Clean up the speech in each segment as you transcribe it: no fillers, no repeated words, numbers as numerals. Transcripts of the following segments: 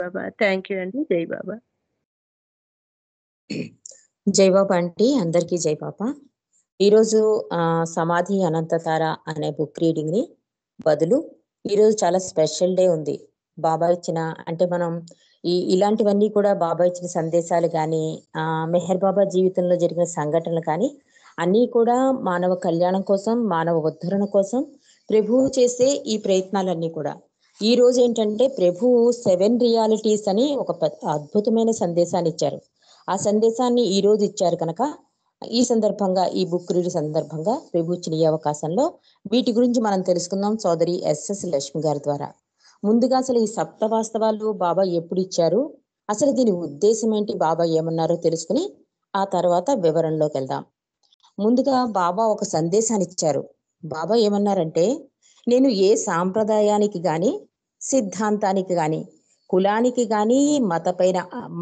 Baba. Thank you అండి. జై బాబా. జై బాబా ఆంటీ, అందరికీ జై బాబా. ఈరోజు సమాధి అనంతతార అనే బుక్ రీడింగ్ ని బదులు ఈరోజు చాలా స్పెషల్ డే ఉంది. బాబా ఇచ్చిన అంటే మనం ఇలాంటివన్నీ కూడా బాబా ఇచ్చిన సందేశాలు కానీ మెహర్ బాబా జీవితంలో జరిగిన సంఘటనలు కానీ అన్నీ కూడా మానవ కళ్యాణం కోసం, మానవ ఉద్ధరణ కోసం ప్రభువు చేసే ఈ ప్రయత్నాలన్నీ కూడా ఈ రోజు ఏంటంటే ప్రభువు 7 రియాలిటీస్ అని ఒక అద్భుతమైన సందేశాన్ని ఇచ్చారు. ఆ సందేశాన్ని ఈ రోజు ఇచ్చారు కనుక ఈ సందర్భంగా ఈ బుక్ రీడ్ సందర్భంగా ప్రభు ఇచ్చిన ఈ అవకాశంలో వీటి గురించి మనం తెలుసుకుందాం సోదరి ఎస్ఎస్ లక్ష్మి గారి ద్వారా. ముందుగా అసలు ఈ సప్త వాస్తవాలు బాబా ఎప్పుడు ఇచ్చారు, అసలు దీని ఉద్దేశం ఏంటి, బాబా ఏమన్నారో తెలుసుకుని ఆ తర్వాత వివరణలోకి వెళ్దాం. ముందుగా బాబా ఒక సందేశాన్ని ఇచ్చారు. బాబా ఏమన్నారంటే, నేను ఏ సాంప్రదాయానికి గాని, సిద్ధాంతానికి గాని, కులానికి గాని,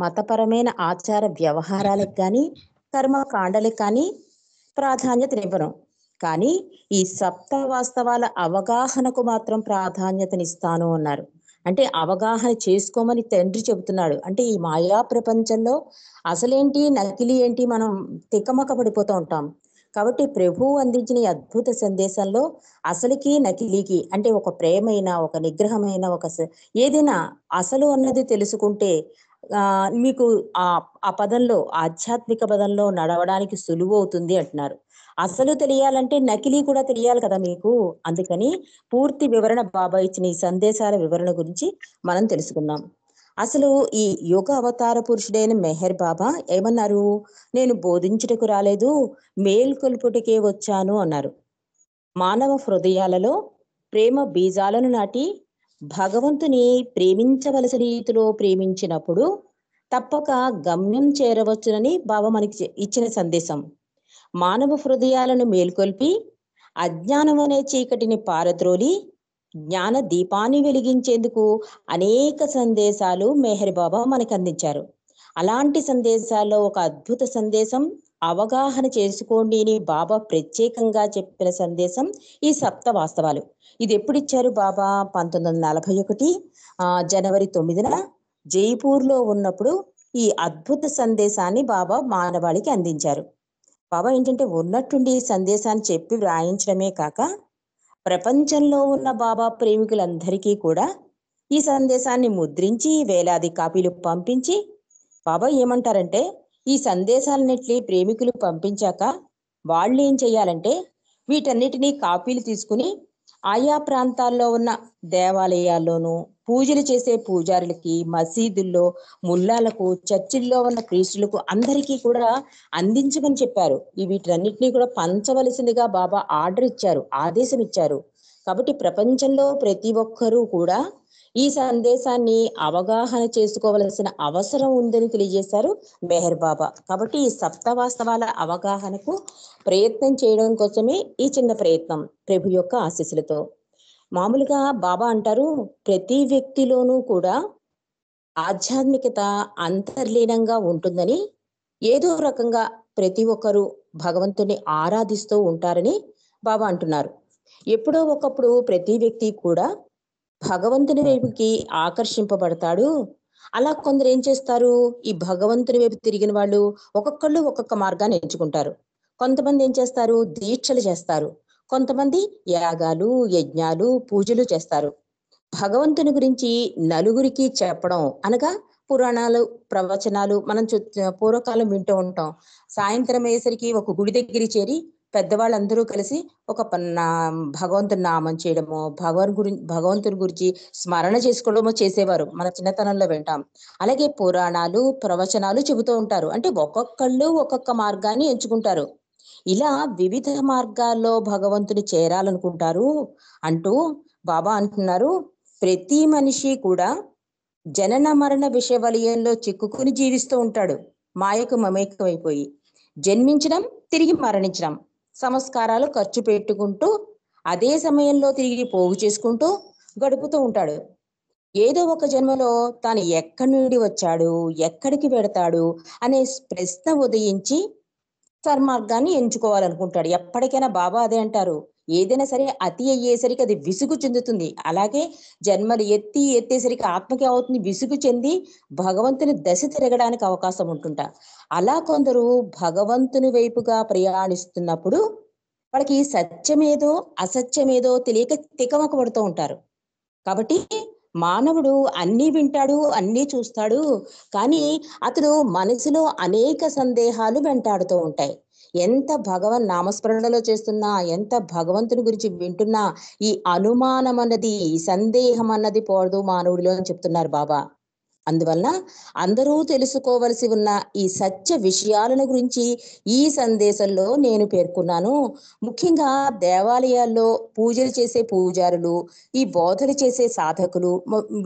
మతపరమైన ఆచార వ్యవహారాలకు గాని, కర్మకాండలకు కానీ ప్రాధాన్యతనివ్వను. కానీ ఈ సప్త వాస్తవాల అవగాహనకు మాత్రం ప్రాధాన్యతనిస్తాను అన్నారు. అంటే అవగాహన చేసుకోమని తండ్రి చెబుతున్నాడు. అంటే ఈ మాయా ప్రపంచంలో అసలేంటి నకిలీ ఏంటి మనం తికమక పడిపోతూ ఉంటాం. కాబట్టి ప్రభువు అందించిన ఈ అద్భుత సందేశంలో అసలుకి నకిలీకి అంటే ఒక ప్రేమైన, ఒక నిగ్రహమైన, ఏదైనా అసలు అన్నది తెలుసుకుంటే మీకు ఆ పదంలో, ఆధ్యాత్మిక పదంలో నడవడానికి సులువు అవుతుంది అంటున్నారు. అసలు తెలియాలంటే నకిలీ కూడా తెలియాలి కదా మీకు. అందుకని పూర్తి వివరణ బాబా ఇచ్చిన ఈ సందేశాల వివరణ గురించి మనం తెలుసుకుందాం. అసలు ఈ యుగ అవతార పురుషుడైన మెహర్ బాబా ఏమన్నారు, నేను బోధించుటకు రాలేదు, మేల్కొల్పుటకే వచ్చాను అన్నారు. మానవ హృదయాలలో ప్రేమ బీజాలను నాటి భగవంతుని ప్రేమించవలసిన రీతిలో ప్రేమించినప్పుడు తప్పక గమ్యం చేరవచ్చునని బాబా మనకి ఇచ్చిన సందేశం. మానవ హృదయాలను మేల్కొల్పి అజ్ఞానం అనే చీకటిని పారద్రోలి జ్ఞాన దీపాన్ని వెలిగించేందుకు అనేక సందేశాలు మెహర్ బాబా మనకు అందించారు. అలాంటి సందేశాల్లో ఒక అద్భుత సందేశం అవగాహన చేసుకోండి అని బాబా ప్రత్యేకంగా చెప్పిన సందేశం ఈ సప్త వాస్తవాలు. ఇది ఎప్పుడు ఇచ్చారు బాబా? 1941 జనవరి 9న జైపూర్లో ఉన్నప్పుడు ఈ అద్భుత సందేశాన్ని బాబా మానవాళికి అందించారు. బాబా ఏంటంటే ఉన్నట్టుండి ఈ సందేశాన్ని చెప్పి వ్రాయించడమే కాక ప్రపంచంలో ఉన్న బాబా ప్రేమికులందరికీ కూడా ఈ సందేశాన్ని ముద్రించి వేలాది కాపీలు పంపించి బాబా ఏమంటారంటే, ఈ సందేశాలన్నిటినీ ప్రేమికులు పంపించాక వాళ్ళు ఏం చేయాలంటే వీటన్నిటినీ కాపీలు తీసుకుని ఆయా ప్రాంతాల్లో ఉన్న దేవాలయాల్లోనూ, పూజలు చేసే పూజారులకి, మసీదుల్లో, ముల్లాలకు, చర్చిల్లో ఉన్న క్రీస్తులకు అందరికీ కూడా అందించమని చెప్పారు. వీటన్నిటినీ కూడా పంచవలసిందిగా బాబా ఆర్డర్ ఇచ్చారు, ఆదేశం ఇచ్చారు. కాబట్టి ప్రపంచంలో ప్రతి ఒక్కరూ కూడా ఈ సందేశాన్ని అవగాహన చేసుకోవలసిన అవసరం ఉందని తెలియజేశారు మెహర్ బాబా. కాబట్టి ఈ సప్త వాస్తవాల అవగాహనకు ప్రయత్నం చేయడం కోసమే ఈ చిన్న ప్రయత్నం ప్రభు యొక్క ఆశీస్సులతో. మామూలుగా బాబా అంటారు, ప్రతి వ్యక్తిలోనూ కూడా ఆధ్యాత్మికత అంతర్లీనంగా ఉంటుందని, ఏదో రకంగా ప్రతి ఒక్కరూ భగవంతుని ఆరాధిస్తూ ఉంటారని బాబా అంటున్నారు. ఎప్పుడో ఒకప్పుడు ప్రతి వ్యక్తి కూడా భగవంతుని వైపుకి ఆకర్షింపబడతాడు. అలా కొందరు ఏం చేస్తారు, ఈ భగవంతుని వైపు తిరిగిన వాళ్ళు ఒక్కొక్కళ్ళు ఒక్కొక్క మార్గాన్ని ఎంచుకుంటారు. కొంతమంది ఏం చేస్తారు, దీక్షలు చేస్తారు. కొంతమంది యాగాలు, యజ్ఞాలు, పూజలు చేస్తారు. భగవంతుని గురించి నలుగురికి చెప్పడం అనగా పురాణాలు, ప్రవచనాలు మనం పూర్వకాలం వింటూ ఉంటాం. సాయంత్రం అయ్యేసరికి ఒక గుడి దగ్గరికి చేరి పెద్దవాళ్ళందరూ కలిసి ఒక భగవంతుని నామం చేయడమో, భగవంతుని గురించి స్మరణ చేసుకోవడమో చేసేవారు. మన చిన్నతనంలో వింటాం. అలాగే పురాణాలు, ప్రవచనాలు చెబుతూ ఉంటారు. అంటే ఒక్కొక్కళ్ళు ఒక్కొక్క మార్గాన్ని ఎంచుకుంటారు. ఇలా వివిధ మార్గాల్లో భగవంతుని చేరాలనుకుంటారు అంటూ బాబా అంటున్నారు, ప్రతి మనిషి కూడా జనన మరణ విషయ వలయంలో చిక్కుకుని జీవిస్తూ ఉంటాడు. మాయకు మమేకమైపోయి జన్మించడం, తిరిగి మరణించడం, సంస్కారాలు ఖర్చు పెట్టుకుంటూ అదే సమయంలో తిరిగి పోగు చేసుకుంటూ గడుపుతూ ఉంటాడు. ఏదో ఒక జన్మలో తాను ఎక్కడి నుండి వచ్చాడు, ఎక్కడికి వెడతాడు అనే ప్రశ్న ఉదయించి సన్మార్గాన్ని ఎంచుకోవాలనుకుంటాడు. ఎప్పటికైనా బాబా అదే అంటారు, ఏదైనా సరే అతి అయ్యేసరికి అది విసుగు చెందుతుంది. అలాగే జన్మలు ఎత్తేసరికి ఆత్మకి అవుతుంది విసుగు చెంది భగవంతుని దశ తిరగడానికి అవకాశం ఉంటుంట. అలా కొందరు భగవంతుని వైపుగా ప్రయాణిస్తున్నప్పుడు వాళ్ళకి సత్యమేదో అసత్యమేదో తెలియక తికమక పడుతూ ఉంటారు. కాబట్టి మానవుడు అన్నీ వింటాడు, అన్నీ చూస్తాడు. కానీ అతడు మనసులో అనేక సందేహాలు వెంటాడుతూ ఉంటాయి. ఎంత భగవన్ నామస్మరణలో చేస్తున్నా, ఎంత భగవంతుని గురించి వింటున్నా ఈ అనుమానం అన్నది, సందేహం అన్నది పోదు మానవుడిలో అని చెప్తున్నారు బాబా. అందువల్ల అందరూ తెలుసుకోవలసి ఉన్న ఈ సత్య విషయాలను గురించి ఈ సందేశంలో నేను పేర్కొన్నాను. ముఖ్యంగా దేవాలయాల్లో పూజలు చేసే పూజారులు, ఈ బోధలు చేసే సాధకులు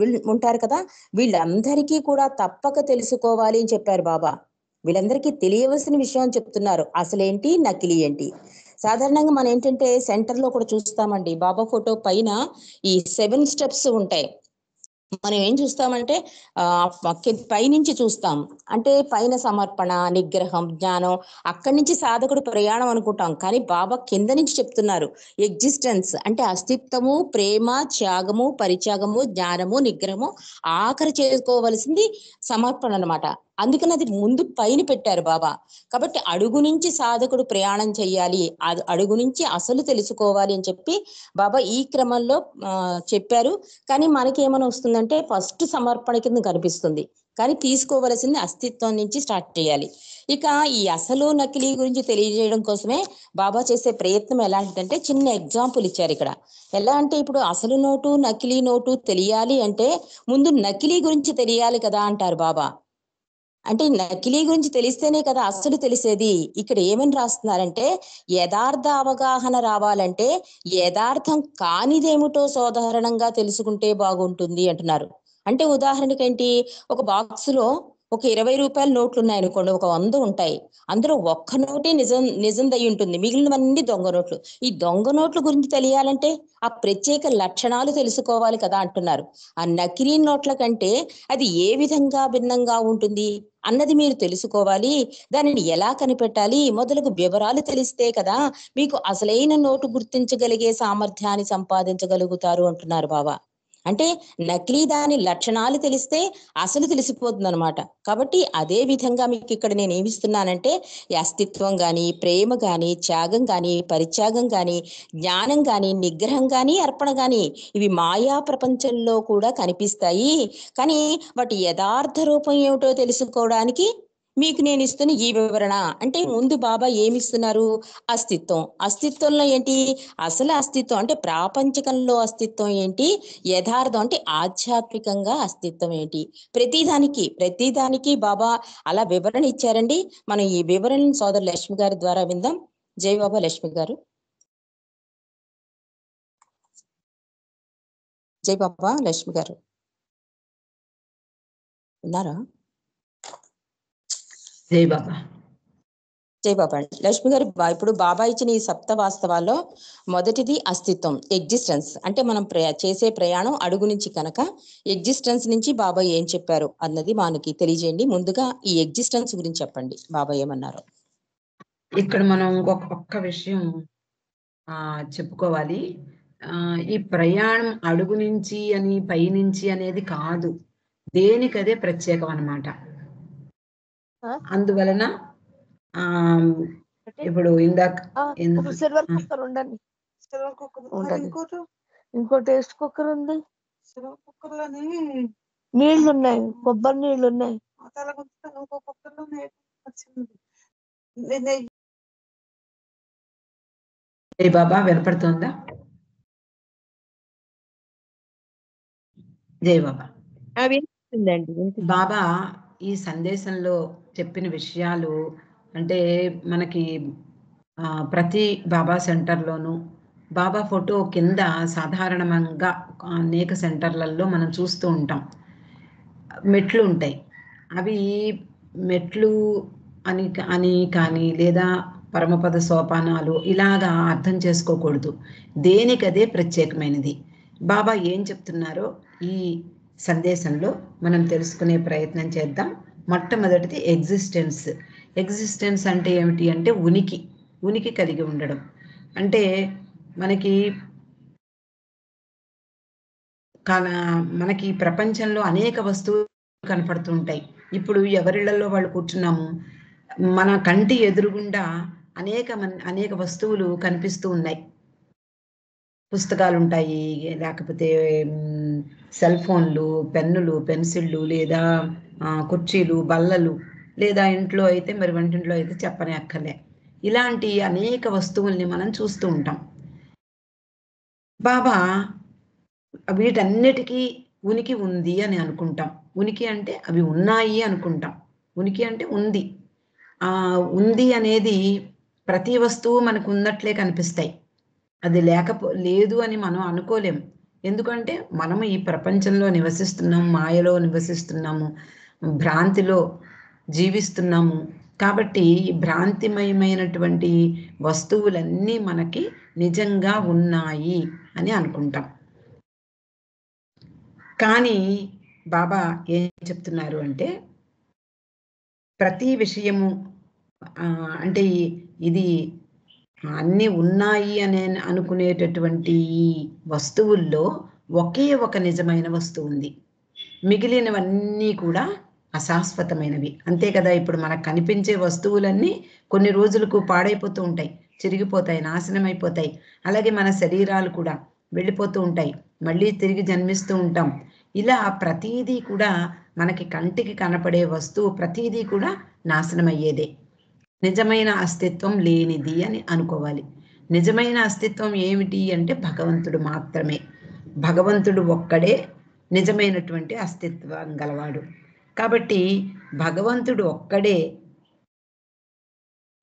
వీళ్ళు ఉంటారు కదా, వీళ్ళందరికీ కూడా తప్పక తెలుసుకోవాలి అని చెప్పారు బాబా. వీళ్ళందరికీ తెలియవలసిన విషయం అని చెప్తున్నారు. అసలేంటి, నకిలీ ఏంటి. సాధారణంగా మనం ఏంటంటే సెంటర్లో కూడా చూస్తామండి, బాబా ఫోటో పైన ఈ 7 స్టెప్స్ ఉంటాయి. మనం ఏం చూస్తామంటే పైనుంచి చూస్తాం. అంటే పైన సమర్పణ, నిగ్రహం, జ్ఞానం, అక్కడి నుంచి సాధకుడు ప్రయాణం అనుకుంటాం. కానీ బాబా కింద నుంచి చెప్తున్నారు ఎగ్జిస్టెన్స్ అంటే అస్తిత్వము, ప్రేమ, త్యాగము, పరిత్యాగము, జ్ఞానము, నిగ్రహము, ఆఖరి చేసుకోవలసింది సమర్పణ అన్నమాట. అందుకని అది ముందు పైన పెట్టారు బాబా. కాబట్టి అడుగు నుంచి సాధకుడు ప్రయాణం చెయ్యాలి, అడుగు నుంచి అసలు తెలుసుకోవాలి అని చెప్పి బాబా ఈ క్రమంలో చెప్పారు. కానీ మనకి ఏమైనా వస్తుందంటే ఫస్ట్ సమర్పణ కింద కనిపిస్తుంది. కానీ తీసుకోవలసింది అస్తిత్వం నుంచి స్టార్ట్ చేయాలి. ఇక ఈ అసలు నకిలీ గురించి తెలియజేయడం కోసమే బాబా చేసే ప్రయత్నం ఎలాంటిదంటే చిన్న ఎగ్జాంపుల్ ఇచ్చారు ఇక్కడ. ఎలా అంటే ఇప్పుడు అసలు నోటు, నకిలీ నోటు తెలియాలి అంటే ముందు నకిలీ గురించి తెలియాలి కదా అంటారు బాబా. అంటే నకిలీ గురించి తెలిస్తేనే కదా అసలు తెలిసేది. ఇక్కడ ఏమని రాస్తున్నారంటే యథార్థ అవగాహన రావాలంటే యథార్థం కానిదేమిటో సాధారణంగా తెలుసుకుంటే బాగుంటుంది అంటున్నారు. అంటే ఉదాహరణకి ఏంటి, ఒక బాక్స్ లో ఒక 20 రూపాయల నోట్లు ఉన్నాయి అనుకోండి, ఒక 100 ఉంటాయి. అందులో ఒక్క నోటే నిజందయి ఉంటుంది, మిగిలినవన్నీ దొంగ నోట్లు. ఈ దొంగ నోట్ల గురించి తెలియాలంటే ఆ ప్రత్యేక లక్షణాలు తెలుసుకోవాలి కదా అంటున్నారు. ఆ నకిలీ నోట్ల కంటే అది ఏ విధంగా భిన్నంగా ఉంటుంది అన్నది మీరు తెలుసుకోవాలి. దానిని ఎలా కనిపెట్టాలి మొదలగు వివరాలు తెలిస్తే కదా మీకు అసలైన నోటు గుర్తించగలిగే సామర్థ్యాన్ని సంపాదించగలుగుతారు అంటున్నారు బాబా. అంటే నకిలీ దాని లక్షణాలు తెలిస్తే అసలు తెలిసిపోతుంది అనమాట. కాబట్టి అదే విధంగా మీకు ఇక్కడ నేను ఏమిస్తున్నానంటే ఈ అస్తిత్వం గాని, ప్రేమ గాని, త్యాగం గాని, పరిత్యాగం గాని, జ్ఞానం గాని, నిగ్రహం గాని, అర్పణ గాని ఇవి మాయా ప్రపంచంలో కూడా కనిపిస్తాయి. కానీ వాటి యథార్థ రూపం ఏమిటో తెలుసుకోవడానికి మీకు నేను ఇస్తున్న ఈ వివరణ. అంటే ముందు బాబా ఏమిస్తున్నారు, అస్తిత్వం. అస్తిత్వంలో ఏంటి, అసలు అస్తిత్వం అంటే ప్రాపంచికంలో అస్తిత్వం ఏంటి, యథార్థం అంటే ఆధ్యాత్మికంగా అస్తిత్వం ఏంటి, ప్రతిదానికి బాబా అలా వివరణ ఇచ్చారండి. మనం ఈ వివరణను సోదరు లక్ష్మి గారి ద్వారా విందాం. జై బాబా. లక్ష్మి గారు. జై బాబా. లక్ష్మి గారు ఉన్నారా? జై బాబా. జై బాబా అండి. లక్ష్మి గారు, ఇప్పుడు బాబా ఇచ్చిన ఈ సప్త వాస్తవాల్లో మొదటిది అస్తిత్వం, ఎగ్జిస్టెన్స్. అంటే మనం చేసే ప్రయాణం అడుగు నుంచి కనుక ఎగ్జిస్టెన్స్ నుంచి బాబా ఏం చెప్పారు అన్నది మనకి తెలియజేయండి. ముందుగా ఈ ఎగ్జిస్టెన్స్ గురించి చెప్పండి, బాబా ఏమన్నారు. ఇక్కడ మనం ఒక్క విషయం చెప్పుకోవాలి. ఈ ప్రయాణం అడుగు నుంచి అని పై నుంచి అనేది కాదు, దేనికదే ప్రత్యేకం అన్నమాట. అందువలన ఇప్పుడు ఇందాక సిల్వర్ కుక్కర్ ఉండండి, ఇంకో టేస్ట్ కుక్కర్ ఉంది, సిల్వర్ కుక్కర్ లోని నీళ్లు ఉన్నాయి, కొబ్బరి నీళ్లు ఉన్నాయి. ఇంకో కుక్కర్ లో ఏ బాబా వినపడుతుందా? జై బాబా. బాబా ఈ సందేశంలో చెప్పిన విషయాలు అంటే మనకి ప్రతి బాబా సెంటర్లోనూ బాబా ఫోటో కింద సాధారణంగా అనేక సెంటర్లలో మనం చూస్తూ ఉంటాం, మెట్లు ఉంటాయి. అవి మెట్లు అని కానీ లేదా పరమపద సోపానాలు ఇలాగా అర్థం చేసుకోకూడదు, దేనికదే ప్రత్యేకమైనది. బాబా ఏం చెప్తున్నారో ఈ సందేశంలో మనం తెలుసుకునే ప్రయత్నం చేద్దాం. మొట్టమొదటిది ఎగ్జిస్టెన్స్ అంటే ఏమిటి అంటే ఉనికి కలిగి ఉండడం. అంటే మనకి మనకి ప్రపంచంలో అనేక వస్తువులు కనపడుతూ ఉంటాయి. ఇప్పుడు ఎవరిళ్లలో వాళ్ళు కూర్చున్నాము, మన కంటి ఎదురుగుండా అనేక వస్తువులు కనిపిస్తూ ఉన్నాయి. పుస్తకాలు ఉంటాయి, లేకపోతే సెల్ ఫోన్లు, పెన్నులు, పెన్సిళ్ళు, లేదా కుర్చీలు, బల్లలు, లేదా ఇంట్లో అయితే మరి వంటింట్లో అయితే చెప్పనే అక్కర్లే. ఇలాంటి అనేక వస్తువుల్ని మనం చూస్తూ ఉంటాం. బాబా వీటన్నిటికీ ఉనికి ఉంది అని అనుకుంటాం. ఉనికి అంటే అవి ఉన్నాయి అనుకుంటాం. ఉనికి అంటే ఉంది. ఉంది అనేది ప్రతి వస్తువు మనకు ఉన్నట్లే కనిపిస్తాయి. అది లేదు అని మనం అనుకోలేం. ఎందుకంటే మనము ఈ ప్రపంచంలో నివసిస్తున్నాము, మాయలో నివసిస్తున్నాము, భ్రాంతిలో జీవిస్తున్నాము. కాబట్టి భ్రాంతిమయమైనటువంటి వస్తువులన్నీ మనకి నిజంగా ఉన్నాయి అని అనుకుంటాం. కానీ బాబా ఏం చెప్తున్నారు అంటే, ప్రతి విషయము అంటే ఇది అన్నీ ఉన్నాయి అని అనుకునేటటువంటి ఈ వస్తువుల్లో ఒకే ఒక నిజమైన వస్తువు ఉంది. మిగిలినవన్నీ కూడా అశాశ్వతమైనవి. అంతే కదా, ఇప్పుడు మనకు కనిపించే వస్తువులన్నీ కొన్ని రోజులకు పాడైపోతూ ఉంటాయి, చిరిగిపోతాయి, నాశనం అయిపోతాయి. అలాగే మన శరీరాలు కూడా వెళ్ళిపోతూ ఉంటాయి, మళ్ళీ తిరిగి జన్మిస్తూ ఉంటాం. ఇలా ప్రతీదీ కూడా మనకి కంటికి కనపడే వస్తువు ప్రతీదీ కూడా నాశనం అయ్యేదే. నిజమైన అస్తిత్వం లేనిది అని అనుకోవాలి. నిజమైన అస్తిత్వం ఏమిటి అంటే భగవంతుడు మాత్రమే. భగవంతుడు ఒక్కడే నిజమైనటువంటి అస్తిత్వం గలవాడు. కాబట్టి భగవంతుడు ఒక్కడే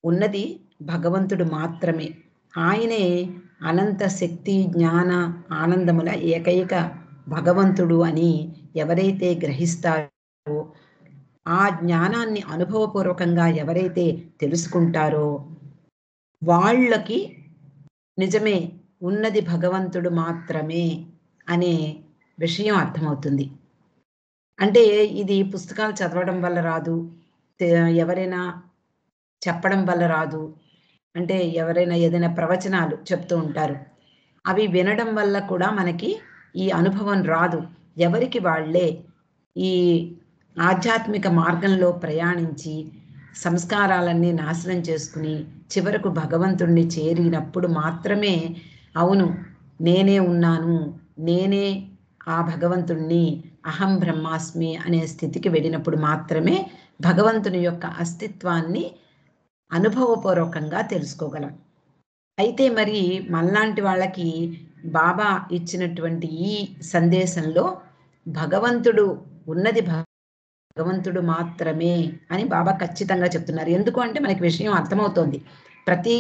ఉన్నది, భగవంతుడు మాత్రమే. ఆయనే అనంత శక్తి, జ్ఞాన, ఆనందముల ఏకైక భగవంతుడు అని ఎవరైతే గ్రహిస్తారో, ఆ జ్ఞానాన్ని అనుభవపూర్వకంగా ఎవరైతే తెలుసుకుంటారో వాళ్ళకి నిజమే ఉన్నది భగవంతుడు మాత్రమే అనే విషయం అర్థమవుతుంది. అంటే ఇది పుస్తకాలు చదవడం వల్ల రాదు, ఎవరైనా చెప్పడం వల్ల రాదు. అంటే ఎవరైనా ఏదైనా ప్రవచనాలు చెప్తూ ఉంటారు, అవి వినడం వల్ల కూడా మనకి ఈ అనుభవం రాదు. ఎవరికి వాళ్ళే ఈ ఆధ్యాత్మిక మార్గంలో ప్రయాణించి సంస్కారాలన్నీ నాశనం చేసుకుని చివరకు భగవంతుణ్ణి చేరినప్పుడు మాత్రమే అవును నేనే ఉన్నాను, నేనే ఆ భగవంతుణ్ణి, అహం బ్రహ్మాస్మి అనే స్థితికి వెళ్ళినప్పుడు మాత్రమే భగవంతుని యొక్క అస్తిత్వాన్ని అనుభవపూర్వకంగా తెలుసుకోగలం. అయితే మరి మనలాంటి వాళ్ళకి బాబా ఇచ్చినటువంటి ఈ సందేశంలో భగవంతుడు ఉన్నది భగవంతుడు మాత్రమే అని బాబా ఖచ్చితంగా చెప్తున్నారు. ఎందుకు అంటే మనకి విషయం అర్థమవుతోంది. ప్రతి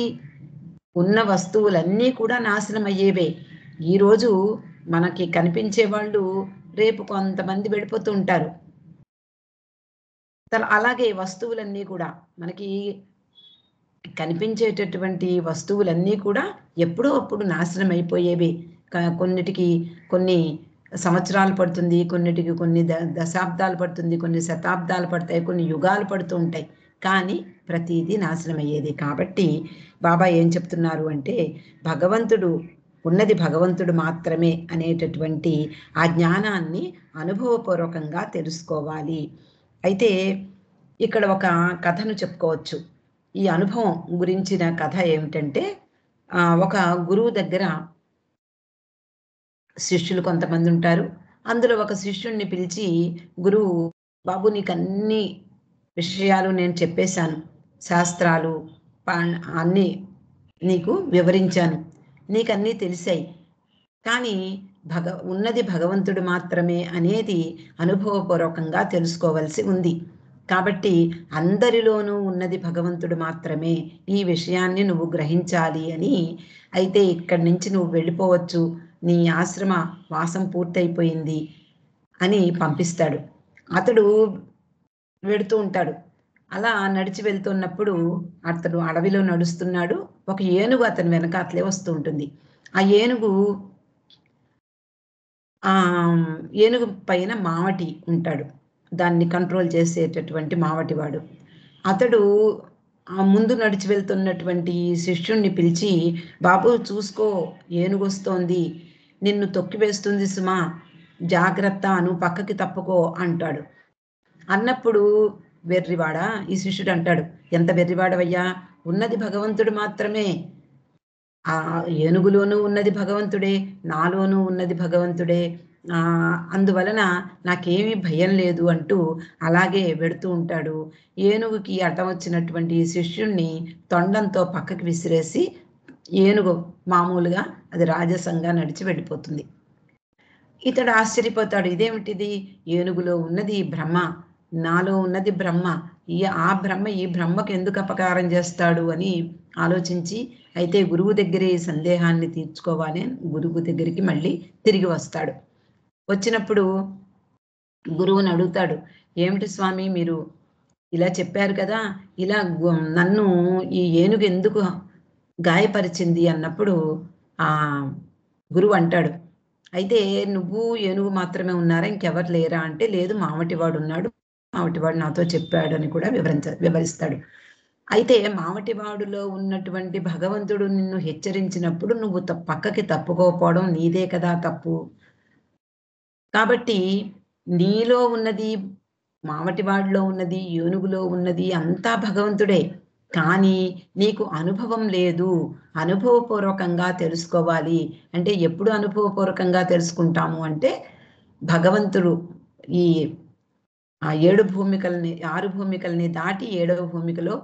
ఉన్న వస్తువులన్నీ కూడా నాశనం అయ్యేవే. ఈరోజు మనకి కనిపించే వాళ్ళు రేపు కొంతమంది వెళ్ళిపోతూ ఉంటారు. అలాగే వస్తువులన్నీ కూడా మనకి కనిపించేటటువంటి వస్తువులన్నీ కూడా ఎప్పుడో అప్పుడు నాశనం అయిపోయేవి. కొన్నిటికి కొన్ని సంవత్సరాలు పడుతుంది, కొన్నిటికి కొన్ని దశాబ్దాలు పడుతుంది, కొన్ని శతాబ్దాలు పడతాయి, కొన్ని యుగాలు పడుతూ ఉంటాయి. కానీ ప్రతిదీ నాశనం అయ్యేది. కాబట్టి బాబా ఏం చెప్తున్నారు అంటే భగవంతుడు ఉన్నది భగవంతుడు మాత్రమే అనేటటువంటి ఆ జ్ఞానాన్ని అనుభవపూర్వకంగా తెలుసుకోవాలి. అయితే ఇక్కడ ఒక కథను చెప్పుకోవచ్చు. ఈ అనుభవం గురించిన కథ ఏమిటంటే, ఒక గురువు దగ్గర శిష్యులు కొంతమంది ఉంటారు. అందులో ఒక శిష్యుణ్ణి పిలిచి, గురువు బాబు నీకు అన్ని విషయాలు నేను చెప్పేశాను, శాస్త్రాలు అన్నీ నీకు వివరించాను, నీకు అన్నీ తెలిసాయి, కానీ ఉన్నది భగవంతుడు మాత్రమే అనేది అనుభవపూర్వకంగా తెలుసుకోవాల్సి ఉంది. కాబట్టి అందరిలోనూ ఉన్నది భగవంతుడు మాత్రమే, ఈ విషయాన్ని నువ్వు గ్రహించాలి అని. అయితే ఇక్కడి నుంచి నువ్వు వెళ్ళిపోవచ్చు, నీ ఆశ్రమ వాసం పూర్తయిపోయింది అని పంపిస్తాడు. అతడు వెడుతూ ఉంటాడు. అలా నడిచి వెళ్తున్నప్పుడు అతడు అడవిలో నడుస్తున్నాడు. ఒక ఏనుగు అతని వెనకాతలే వస్తూ ఉంటుంది. ఆ ఏనుగు పైన మావటి ఉంటాడు, దాన్ని కంట్రోల్ చేసేటటువంటి మావటివాడు. అతడు ఆ ముందు నడిచి వెళ్తున్నటువంటి శిష్యుణ్ణి పిలిచి, బాబు చూసుకో, ఏనుగొస్తోంది, నిన్ను తొక్కివేస్తుంది సుమా, జాగ్రత్త, నువ్వు పక్కకి తప్పుకో అంటాడు. అన్నప్పుడు వెర్రివాడా, ఈ శిష్యుడు అంటాడు, ఎంత వెర్రివాడవయ్యా, ఉన్నది భగవంతుడు మాత్రమే, ఆ ఏనుగులోనూ ఉన్నది భగవంతుడే, నాలోనూ ఉన్నది భగవంతుడే, అందువలన నాకేమీ భయం లేదు అంటూ అలాగే వెడుతూ ఉంటాడు. ఏనుగుకి అడ్డం వచ్చినటువంటి శిష్యుణ్ణి తొండంతో పక్కకి విసిరేసి ఏనుగు మామూలుగా అది రాజసంగా నడిచి వెళ్ళిపోతుంది. ఇతడు ఆశ్చర్యపోతాడు, ఇదేమిటిది, ఏనుగులో ఉన్నది బ్రహ్మ, నాలో ఉన్నది బ్రహ్మ, ఆ బ్రహ్మ ఈ బ్రహ్మకు ఎందుకు అపకారం చేస్తాడు అని ఆలోచించి, అయితే గురువు దగ్గరే ఈ సందేహాన్ని తీర్చుకోవాలి, గురువు దగ్గరికి మళ్ళీ తిరిగి వస్తాడు. వచ్చినప్పుడు గురువుని అడుగుతాడు, ఏమిటి స్వామి మీరు ఇలా చెప్పారు కదా, ఇలా నన్ను ఈ ఏనుగు ఎందుకు గాయపరిచింది అన్నప్పుడు ఆ గురువు అంటాడు, అయితే నువ్వు ఏనుగు మాత్రమే ఉన్నారా, ఇంకెవరు లేరా అంటే, లేదు మావటివాడు ఉన్నాడు, మావటివాడు నాతో చెప్పాడు అని కూడా వివరిస్తాడు. అయితే మావటివాడులో ఉన్నటువంటి భగవంతుడు నిన్ను హెచ్చరించినప్పుడు నువ్వు పక్కకి తప్పుకోకపోవడం నీదే కదా తప్పు. కాబట్టి నీలో ఉన్నది, మావటివాడిలో ఉన్నది, ఏనుగులో ఉన్నది అంతా భగవంతుడే, కానీ నీకు అనుభవం లేదు, అనుభవపూర్వకంగా తెలుసుకోవాలి. అంటే ఎప్పుడు అనుభవపూర్వకంగా తెలుసుకుంటాము అంటే, భగవంతుడు ఈ 6 భూమికల్ని దాటి 7వ భూమికలో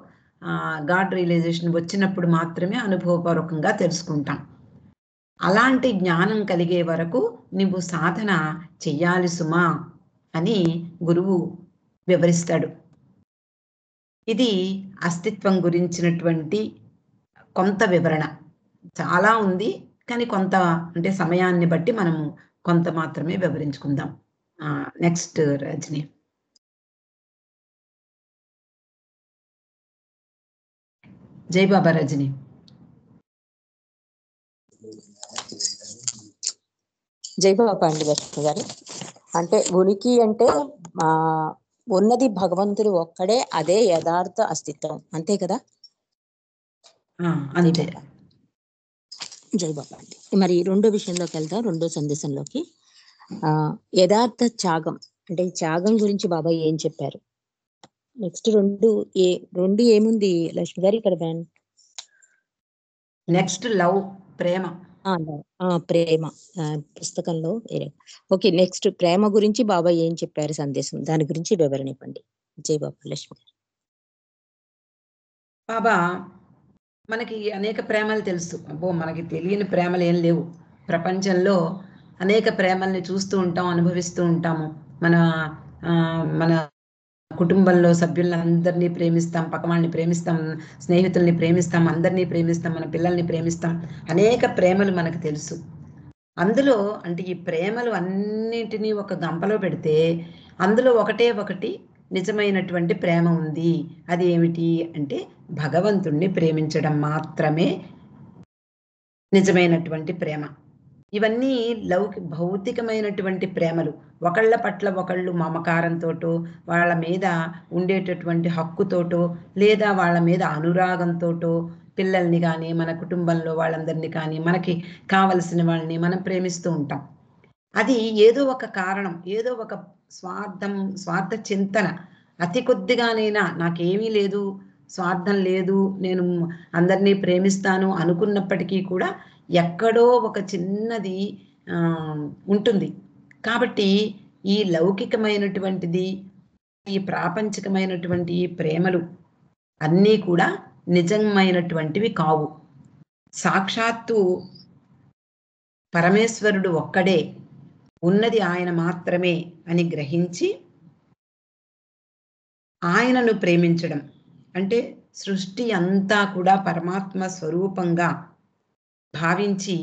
గాడ్ రియలైజేషన్ వచ్చినప్పుడు మాత్రమే అనుభవపూర్వకంగా తెలుసుకుంటాం. అలాంటి జ్ఞానం కలిగే వరకు నువ్వు సాధన చెయ్యాలి సుమా అని గురువు వివరిస్తాడు. ఇది అస్తిత్వం గురించినటువంటి కొంత వివరణ. చాలా ఉంది, కానీ కొంత, అంటే సమయాన్ని బట్టి మనము కొంత మాత్రమే వివరించుకుందాం. నెక్స్ట్ రజని. జై బాబా రజని. జై బాబా అండి లక్ష్మి గారు. అంటే ఉనికి అంటే ఉన్నది భగవంతుడు ఒక్కడే, అదే యథార్థ అస్తిత్వం, అంతే కదా? అంతే. జై బాబా అండి. మరి రెండో విషయంలోకి వెళ్తాం, రెండో సందేశంలోకి. యథార్థ త్యాగం అంటే త్యాగం గురించి బాబా ఏం చెప్పారు? నెక్స్ట్ రెండు ఏముంది లక్ష్మి గారు ఇక్కడ? నెక్స్ట్ లవ్, ప్రేమ. ప్రేమ పుస్తకంలో వేరే. ఓకే, నెక్స్ట్ ప్రేమ గురించి బాబా ఏం చెప్పారు సందేశం, దాని గురించి వివరణ ఇవ్వండి. జై బాబా లక్ష్మి గారు. బాబా మనకి అనేక ప్రేమలు తెలుసు, అబ్బో మనకి తెలియని ప్రేమలు ఏం లేవు. ప్రపంచంలో అనేక ప్రేమల్ని చూస్తూ ఉంటాం, అనుభవిస్తూ ఉంటాము. మన కుటుంబంలో సభ్యులందరినీ ప్రేమిస్తాం, పక్కవాళ్ళని ప్రేమిస్తాం, స్నేహితుల్ని ప్రేమిస్తాం, అందరినీ ప్రేమిస్తాం, మన పిల్లల్ని ప్రేమిస్తాం. అనేక ప్రేమలు మనకు తెలుసు. అందులో అంటే ఈ ప్రేమలు అన్నింటినీ ఒక గంపలో పెడితే అందులో ఒకటి నిజమైనటువంటి ప్రేమ ఉంది. అది ఏమిటి అంటే భగవంతుణ్ణి ప్రేమించడం మాత్రమే నిజమైనటువంటి ప్రేమ. ఇవన్నీ భౌతికమైనటువంటి ప్రేమలు. ఒకళ్ళ పట్ల ఒకళ్ళు మమకారంతోటో, వాళ్ళ మీద ఉండేటటువంటి హక్కుతోటో, లేదా వాళ్ళ మీద అనురాగంతోటో, పిల్లల్ని కానీ, మన కుటుంబంలో వాళ్ళందరినీ కానీ, మనకి కావలసిన వాళ్ళని మనం ప్రేమిస్తూ ఉంటాం. అది ఏదో ఒక కారణం, ఏదో ఒక స్వార్థ చింతన, అతి కొద్దిగానైనా నాకేమీ లేదు, స్వార్థం లేదు, నేను అందరినీ ప్రేమిస్తాను అనుకున్నప్పటికీ కూడా ఎక్కడో ఒక చిన్నది ఉంటుంది. కాబట్టి ఈ లౌకికమైనటువంటిది, ఈ ప్రాపంచికమైనటువంటి ప్రేమలు అన్నీ కూడా నిజమైనటువంటివి కావు. సాక్షాత్తు పరమేశ్వరుడు ఒక్కడే, ఉన్నది ఆయన మాత్రమే అని గ్రహించి ఆయనను ప్రేమించడం అంటే సృష్టి అంతా కూడా పరమాత్మ స్వరూపంగా భావించి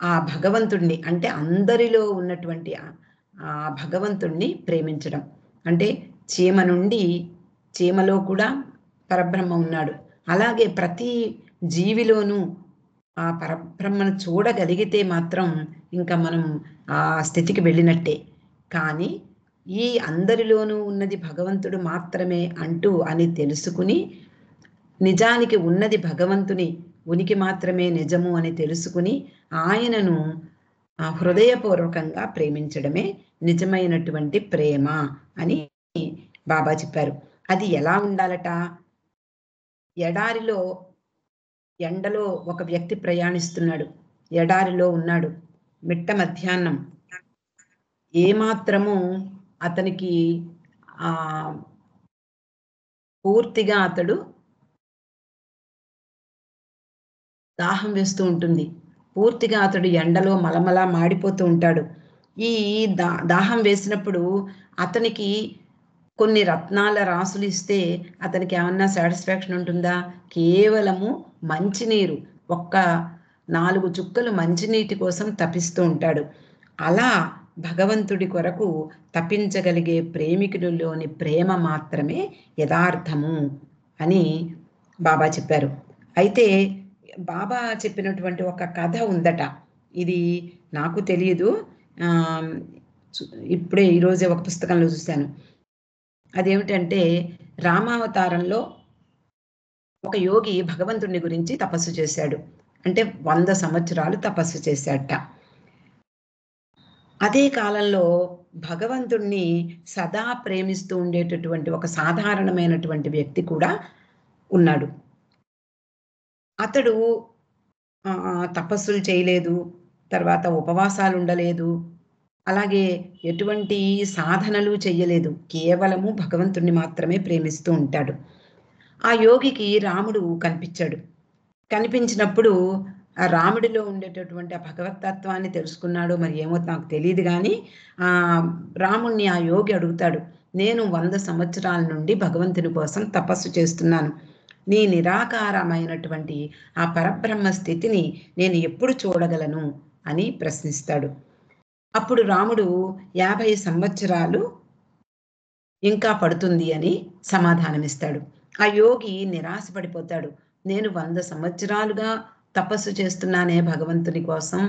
ఆ భగవంతుణ్ణి, అంటే అందరిలో ఉన్నటువంటి ఆ భగవంతుణ్ణి ప్రేమించడం. అంటే చీమలో కూడా పరబ్రహ్మ ఉన్నాడు. అలాగే ప్రతి జీవిలోనూ ఆ పరబ్రహ్మను చూడగలిగితే మాత్రం ఇంకా మనం ఆ స్థితికి వెళ్ళినట్టే. కానీ ఈ అందరిలోనూ ఉన్నది భగవంతుడు మాత్రమే అని తెలుసుకుని నిజానికి ఉన్నది భగవంతుని ఉనికి మాత్రమే నిజము అని తెలుసుకుని ఆయనను హృదయపూర్వకంగా ప్రేమించడమే నిజమైనటువంటి ప్రేమ అని బాబా చెప్పారు. అది ఎలా ఉండాలట? ఎడారిలో ఎండలో ఒక వ్యక్తి ప్రయాణిస్తున్నాడు, ఎడారిలో ఉన్నాడు, మిట్ట మధ్యాహ్నం. ఏమాత్రము అతనికి పూర్తిగా అతడు దాహం వేస్తూ ఉంటుంది, పూర్తిగా అతడు ఎండలో మలమలా మాడిపోతూ ఉంటాడు. ఈ దాహం వేసినప్పుడు అతనికి కొన్ని రత్నాల రాసులు ఇస్తే అతనికి ఏమన్నా సాటిస్ఫాక్షన్ ఉంటుందా? కేవలము మంచినీరు, ఒక్క 4 చుక్కలు మంచినీటి కోసం తపిస్తూ ఉంటాడు. అలా భగవంతుడి కొరకు తపించగలిగే ప్రేమికుడిలోని ప్రేమ మాత్రమే యథార్థము అని బాబా చెప్పారు. అయితే బాబా చెప్పినటువంటి ఒక కథ ఉందట. ఇది నాకు తెలియదు, ఇప్పుడే ఈరోజే ఒక పుస్తకంలో చూశాను. అదేమిటంటే, రామావతారంలో ఒక యోగి భగవంతుడిని గురించి తపస్సు చేశాడు. అంటే 100 సంవత్సరాలు తపస్సు చేశాడట. అదే కాలంలో భగవంతుణ్ణి సదా ప్రేమిస్తూ ఉండేటటువంటి ఒక సాధారణమైనటువంటి వ్యక్తి కూడా ఉన్నాడు. అతడు తపస్సులు చేయలేదు, తర్వాత ఉపవాసాలు ఉండలేదు, అలాగే ఎటువంటి సాధనలు చెయ్యలేదు, కేవలము భగవంతుణ్ణి మాత్రమే ప్రేమిస్తూ ఉంటాడు. ఆ యోగికి రాముడు కనిపించాడు. కనిపించినప్పుడు ఆ రాముడిలో ఉండేటటువంటి ఆ భగవతత్వాన్ని తెలుసుకున్నాడు, మరి ఏమో నాకు తెలియదు. కానీ రాముణ్ణి ఆ యోగి అడుగుతాడు, నేను 100 సంవత్సరాల నుండి భగవంతుని కోసం తపస్సు చేస్తున్నాను, నీ నిరాకారమైనటువంటి ఆ పరబ్రహ్మ స్థితిని నేను ఎప్పుడు చూడగలను అని ప్రశ్నిస్తాడు. అప్పుడు రాముడు 50 సంవత్సరాలు ఇంకా పడుతుంది అని సమాధానమిస్తాడు. ఆ యోగి నిరాశపడిపోతాడు. నేను 100 సంవత్సరాలుగా తపస్సు చేస్తున్నానే భగవంతుని కోసం,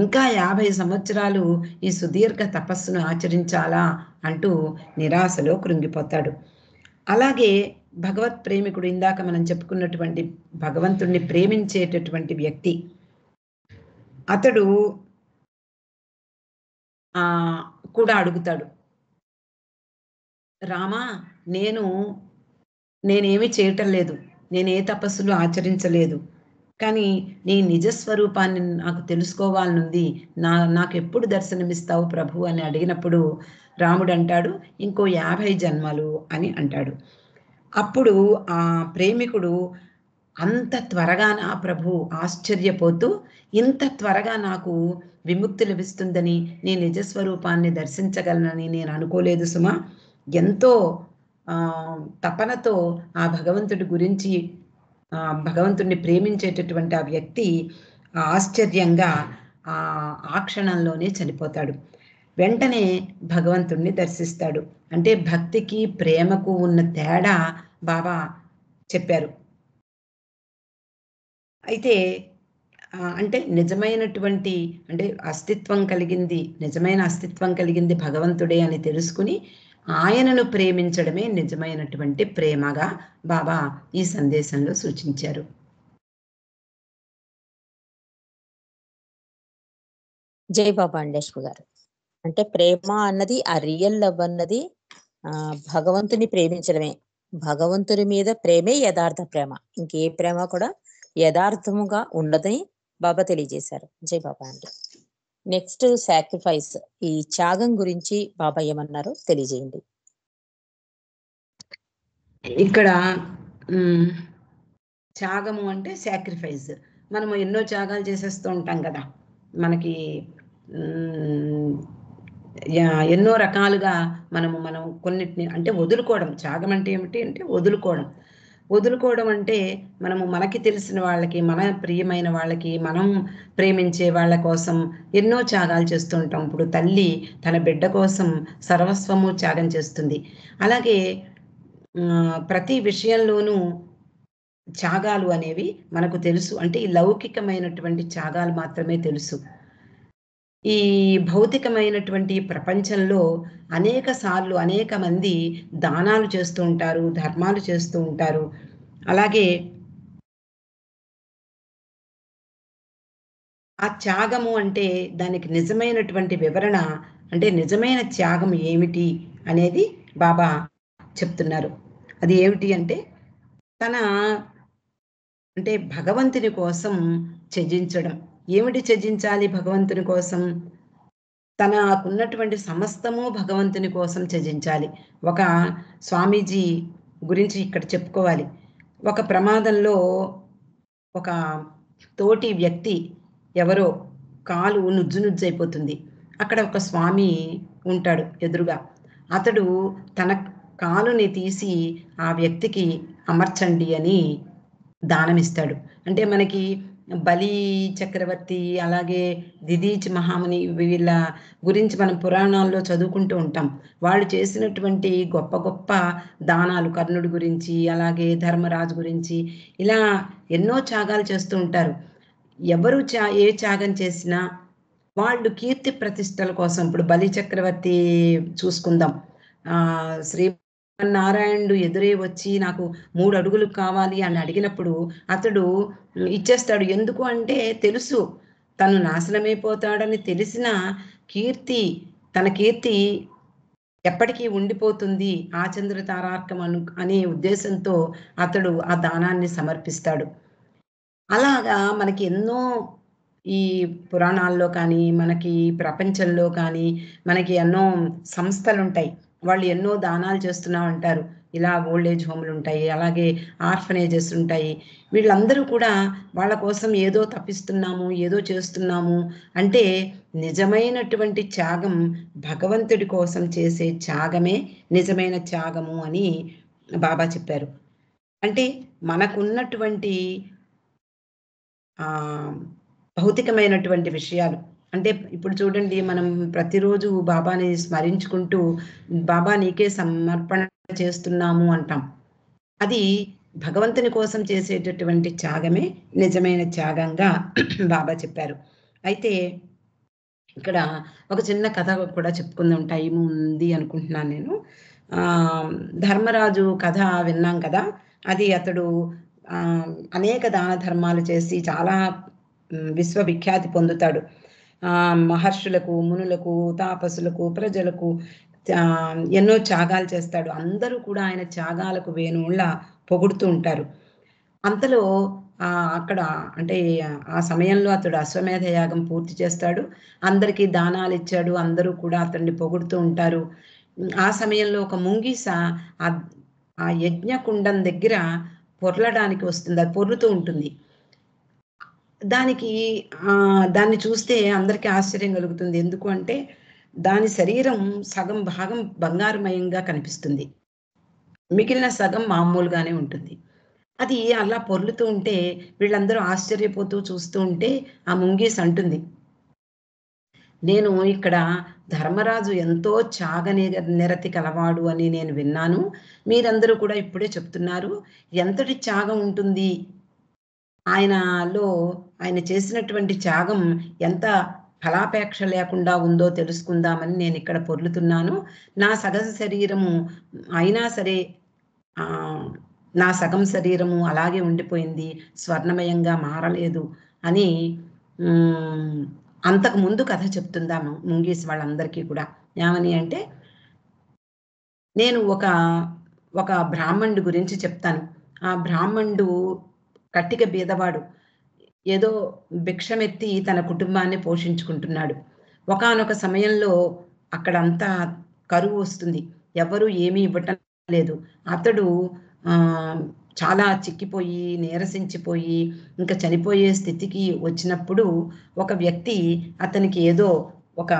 ఇంకా 50 సంవత్సరాలు ఈ సుదీర్ఘ తపస్సును ఆచరించాలా అంటూ నిరాశలో కృంగిపోతాడు. అలాగే భగవత్ ప్రేమికుడు, ఇందాక మనం చెప్పుకున్నటువంటి భగవంతుణ్ణి ప్రేమించేటటువంటి వ్యక్తి, అతడు కూడా అడుగుతాడు, రామా, నేనేమి చేయటం లేదు, నేనే తపస్సులు ఆచరించలేదు, కానీ నీ నిజస్వరూపాన్ని నాకు తెలుసుకోవాలనుంది, నాకు ఎప్పుడు దర్శనమిస్తావు ప్రభు అని అడిగినప్పుడు రాముడు అంటాడు, ఇంకో 50 జన్మలు అని అంటాడు. అప్పుడు ఆ ప్రేమికుడు, అంత త్వరగా నా ప్రభు ఆశ్చర్యపోతూ, ఇంత త్వరగా నాకు విముక్తి లభిస్తుందని, నీ నిజస్వరూపాన్ని దర్శించగలనని నేను అనుకోలేదు సుమా. ఎంతో తపనతో ఆ భగవంతుడి గురించి, భగవంతుడిని ప్రేమించేటటువంటి ఆ వ్యక్తి ఆశ్చర్యంగా ఆ క్షణంలోనే చనిపోతాడు. వెంటనే భగవంతుణ్ణి దర్శిస్తాడు. అంటే భక్తికి ప్రేమకు ఉన్న తేడా బాబా చెప్పారు. అయితే అంటే నిజమైనటువంటి, అంటే నిజమైన అస్తిత్వం కలిగింది భగవంతుడే అని తెలుసుకుని ఆయనను ప్రేమించడమే నిజమైనటువంటి ప్రేమగా బాబా ఈ సందేశంలో సూచించారు. జై బాబా అండేశ్వర్ గారు. అంటే ప్రేమ అన్నది, ఆ రియల్ లవ్ అన్నది భగవంతుని ప్రేమించడమే. భగవంతుని మీద ప్రేమే యథార్థ ప్రేమ, ఇంకే ప్రేమ కూడా యథార్థముగా ఉండదని బాబా తెలియజేశారు. జై బాబా అండి. నెక్స్ట్ సాక్రిఫైస్, ఈ త్యాగం గురించి బాబా ఏమన్నారో తెలియజేయండి. ఇక్కడ త్యాగము అంటే సాక్రిఫైస్. మనము ఎన్నో త్యాగాలు చేసేస్తూ ఉంటాం కదా, మనకి ఎన్నో రకాలుగా మనం కొన్నిటిని అంటే వదులుకోవడం. త్యాగం అంటే ఏమిటి అంటే వదులుకోవడం అంటే మనకి తెలిసిన వాళ్ళకి, మన ప్రియమైన వాళ్ళకి, మనం ప్రేమించే వాళ్ళ కోసం ఎన్నో త్యాగాలు చేస్తూ ఉంటాం. ఇప్పుడు తల్లి తన బిడ్డ కోసం సర్వస్వము త్యాగం చేస్తుంది. అలాగే ప్రతి విషయంలోనూ త్యాగాలు అనేవి మనకు తెలుసు. అంటే ఈ లౌకికమైనటువంటి త్యాగాలు మాత్రమే తెలుసు. ఈ భౌతికమైనటువంటి ప్రపంచంలో అనేక సార్లు అనేక మంది దానాలు చేస్తూ ఉంటారు, ధర్మాలు చేస్తూ ఉంటారు. అలాగే ఆ త్యాగము అంటే దానికి నిజమైనటువంటి వివరణ, అంటే నిజమైన త్యాగం ఏమిటి అనేది బాబా చెప్తున్నారు. అది ఏమిటి అంటే తన అంటే భగవంతుని కోసం త్యజించడం. ఏమిటి త్యజించాలి భగవంతుని కోసం? తనకున్నటువంటి సమస్తము భగవంతుని కోసం త్యజించాలి. ఒక స్వామీజీ గురించి ఇక్కడ చెప్పుకోవాలి. ఒక ప్రమాదంలో ఒక తోటి వ్యక్తి ఎవరో కాలు నుజ్జునుజ్జైపోతుంది. అక్కడ ఒక స్వామి ఉంటాడు ఎదురుగా. అతడు తన కాలుని తీసి ఆ వ్యక్తికి అమర్చండి అని దానమిస్తాడు. అంటే మనకి బలి చక్రవర్తి, అలాగే దిదీచి మహాముని, వీళ్ళ గురించి మనం పురాణాల్లో చదువుకుంటూ ఉంటాం. వాళ్ళు చేసినటువంటి గొప్ప గొప్ప దానాలు, కర్ణుడి గురించి, అలాగే ధర్మరాజు గురించి, ఇలా ఎన్నో త్యాగాలు చేస్తూ ఉంటారు. ఎవరు ఏ త్యాగం చేసినా వాళ్ళు కీర్తి ప్రతిష్టల కోసం, ఇప్పుడు బలి చక్రవర్తి చూసుకుందాం. శ్రీమన్నారాయణుడు ఎదురే వచ్చి నాకు 3 అడుగులు కావాలి అని అడిగినప్పుడు అతడు ఇచ్చేస్తాడు. ఎందుకు అంటే తెలుసు తను నాశనమైపోతాడని తెలిసిన కీర్తి, తన కీర్తి ఎప్పటికీ ఉండిపోతుంది ఆచంద్ర తారార్కం అనే ఉద్దేశంతో అతడు ఆ దానాన్ని సమర్పిస్తాడు. అలాగా మనకి ఎన్నో ఈ పురాణాల్లో కానీ, మనకి ప్రపంచంలో కానీ, మనకి ఎన్నో సంస్థలు ఉంటాయి. వాళ్ళు ఎన్నో దానాలు చేస్తున్నా ఉంటారు. ఇలా ఓల్డ్ ఏజ్ హోమ్లు ఉంటాయి, అలాగే ఆర్ఫనేజెస్ ఉంటాయి. వీళ్ళందరూ కూడా వాళ్ళ కోసం ఏదో తప్పిస్తున్నాము, ఏదో చేస్తున్నాము అంటే నిజమైనటువంటి త్యాగం భగవంతుడి కోసం చేసే త్యాగమే నిజమైన త్యాగము అని బాబా చెప్పారు. అంటే మనకున్నటువంటి భౌతికమైనటువంటి విషయాలు, అంటే ఇప్పుడు చూడండి, మనం ప్రతిరోజు బాబాని స్మరించుకుంటూ బాబా నీకే సమర్పణ చేస్తున్నాము అంటాం. అది భగవంతుని కోసం చేసేటటువంటి త్యాగమే నిజమైన త్యాగంగా బాబా చెప్పారు. అయితే ఇక్కడ ఒక చిన్న కథ కూడా చెప్పుకుందాం, టైం ఉంది అనుకుంటున్నాను నేను. ధర్మరాజు కథ విన్నాం కదా. అది అతడు అనేక దాన ధర్మాలు చేసి చాలా విశ్వవిఖ్యాతి పొందుతాడు. మహర్షులకు, మునులకు, తాపసులకు, ప్రజలకు ఎన్నో త్యాగాలు చేస్తాడు. అందరూ కూడా ఆయన త్యాగాలకు వేణువుళ్ళ పొగుడుతూ ఉంటారు. అంతలో అక్కడ అంటే ఆ సమయంలో అతడు అశ్వమేధ యాగం పూర్తి చేస్తాడు. అందరికీ దానాలు ఇచ్చాడు. అందరూ కూడా అతన్ని పొగుడుతూ ఉంటారు. ఆ సమయంలో ఒక ముంగిస ఆ యజ్ఞకుండం దగ్గర పొర్లడానికి వస్తుంది. అది పొర్లుతూ ఉంటుంది. దాన్ని చూస్తే అందరికీ ఆశ్చర్యం కలుగుతుంది. ఎందుకు అంటే దాని శరీరం సగం భాగం బంగారుమయంగా కనిపిస్తుంది, మిగిలిన సగం మామూలుగానే ఉంటుంది. అది అలా పొర్లుతూ ఉంటే వీళ్ళందరూ ఆశ్చర్యపోతూ చూస్తూ ఉంటే ఆ ముంగీస్ అంటుంది, నేను ఇక్కడ ధర్మరాజు ఎంతో త్యాగ నిరతి కలవాడు అని నేను విన్నాను. మీరందరూ కూడా ఇప్పుడే చెప్తున్నారు. ఎంతటి త్యాగం ఉంటుంది ఆయనలో, ఆయన చేసినటువంటి త్యాగం ఎంత ఫలాపేక్ష లేకుండా ఉందో తెలుసుకుందామని నేను ఇక్కడ పొర్లుతున్నాను. నా సగం శరీరము అయినా సరే నా సగం శరీరము అలాగే ఉండిపోయింది, స్వర్ణమయంగా మారలేదు అని అంతకు ముందు కథ చెప్తుందాము ముంగీస్ వాళ్ళందరికీ కూడా. ఏమని అంటే, నేను ఒక బ్రాహ్మణుడి గురించి చెప్తాను. ఆ బ్రాహ్మణుడు కట్టిక బీదవాడు, ఏదో భిక్షమెత్తి తన కుటుంబాన్ని పోషించుకుంటున్నాడు. ఒకానొక సమయంలో అక్కడంతా కరువు వస్తుంది, ఎవరు ఏమీ ఇవ్వటం లేదు. అతడు చాలా చిక్కిపోయి నీరసించిపోయి ఇంకా చనిపోయే స్థితికి వచ్చినప్పుడు ఒక వ్యక్తి అతనికి ఏదో ఒక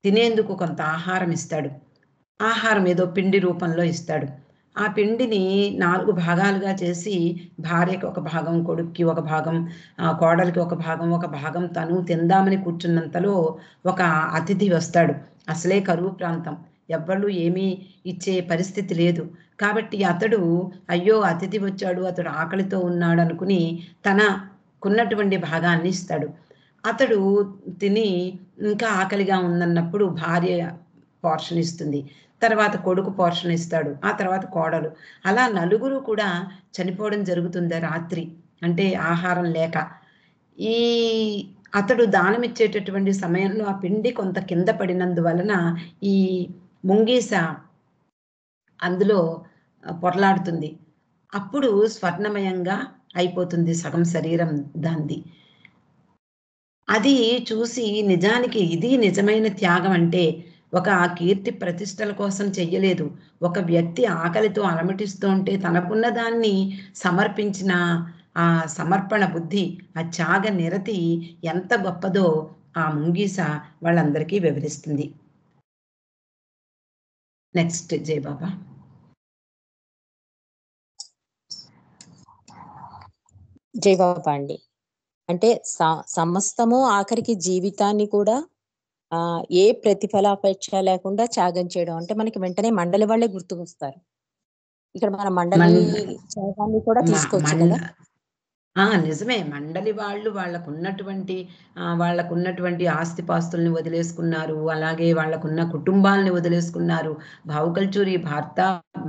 తినేందుకు కొంత ఆహారం ఇస్తాడు. ఆహారం ఏదో పిండి రూపంలో ఇస్తాడు. ఆ పిండిని 4 భాగాలుగా చేసి భార్యకి ఒక భాగం, కొడుక్కి ఒక భాగం, కోడలికి ఒక భాగం తను తిందామని కూర్చున్నంతలో ఒక అతిథి వస్తాడు. అసలే కరువు ప్రాంతం, ఎవ్వరు ఏమీ ఇచ్చే పరిస్థితి లేదు. కాబట్టి అతడు అయ్యో అతిథి వచ్చాడు, అతడు ఆకలితో ఉన్నాడు అనుకుని తనకున్నటువంటి భాగాన్ని ఇస్తాడు. అతడు తిని ఇంకా ఆకలిగా ఉందన్నప్పుడు భార్య పోర్షన్ ఇస్తుంది, తర్వాత కొడుకు పోర్షన్ ఇస్తాడు, ఆ తర్వాత కోడలు. అలా నలుగురు కూడా చనిపోవడం జరుగుతుంది రాత్రి, అంటే ఆహారం లేక. ఈ అతడు దానం ఇచ్చేటటువంటి సమయంలో ఆ పిండి కొంత కింద పడినందువలన ఈ ముంగీస అందులో పొరలాడుతుంది. అప్పుడు స్వర్ణమయంగా అయిపోతుంది సగం శరీరం దాంది. అది చూసి నిజానికి ఇది నిజమైన త్యాగం అంటే ఒక కీర్తి ప్రతిష్టల కోసం చెయ్యలేదు. ఒక వ్యక్తి ఆకలితో అలమటిస్తూ ఉంటే తనకున్న దాన్ని సమర్పించిన ఆ సమర్పణ బుద్ధి, ఆ త్యాగ నిరతి ఎంత గొప్పదో ఆ ముంగీస వాళ్ళందరికీ వివరిస్తుంది. నెక్స్ట్ జయబాబా. జయబాబా అండి. అంటే సమస్తము ఆఖరికి జీవితాన్ని కూడా ఏ ప్రతిఫలాపేక్ష లేకుండా త్యాగం చేయడం అంటే మనకి వెంటనే మండలి వాళ్ళే గుర్తుకొస్తారు. ఇక్కడ మన మండలి త్యాగాన్ని కూడా తీసుకోవచ్చు కదా. నిజమే. మండలి వాళ్ళు వాళ్ళకున్నటువంటి ఆస్తిపాస్తుల్ని వదిలేసుకున్నారు. అలాగే వాళ్ళకున్న కుటుంబాలని వదిలేసుకున్నారు. భావుకల్చూరి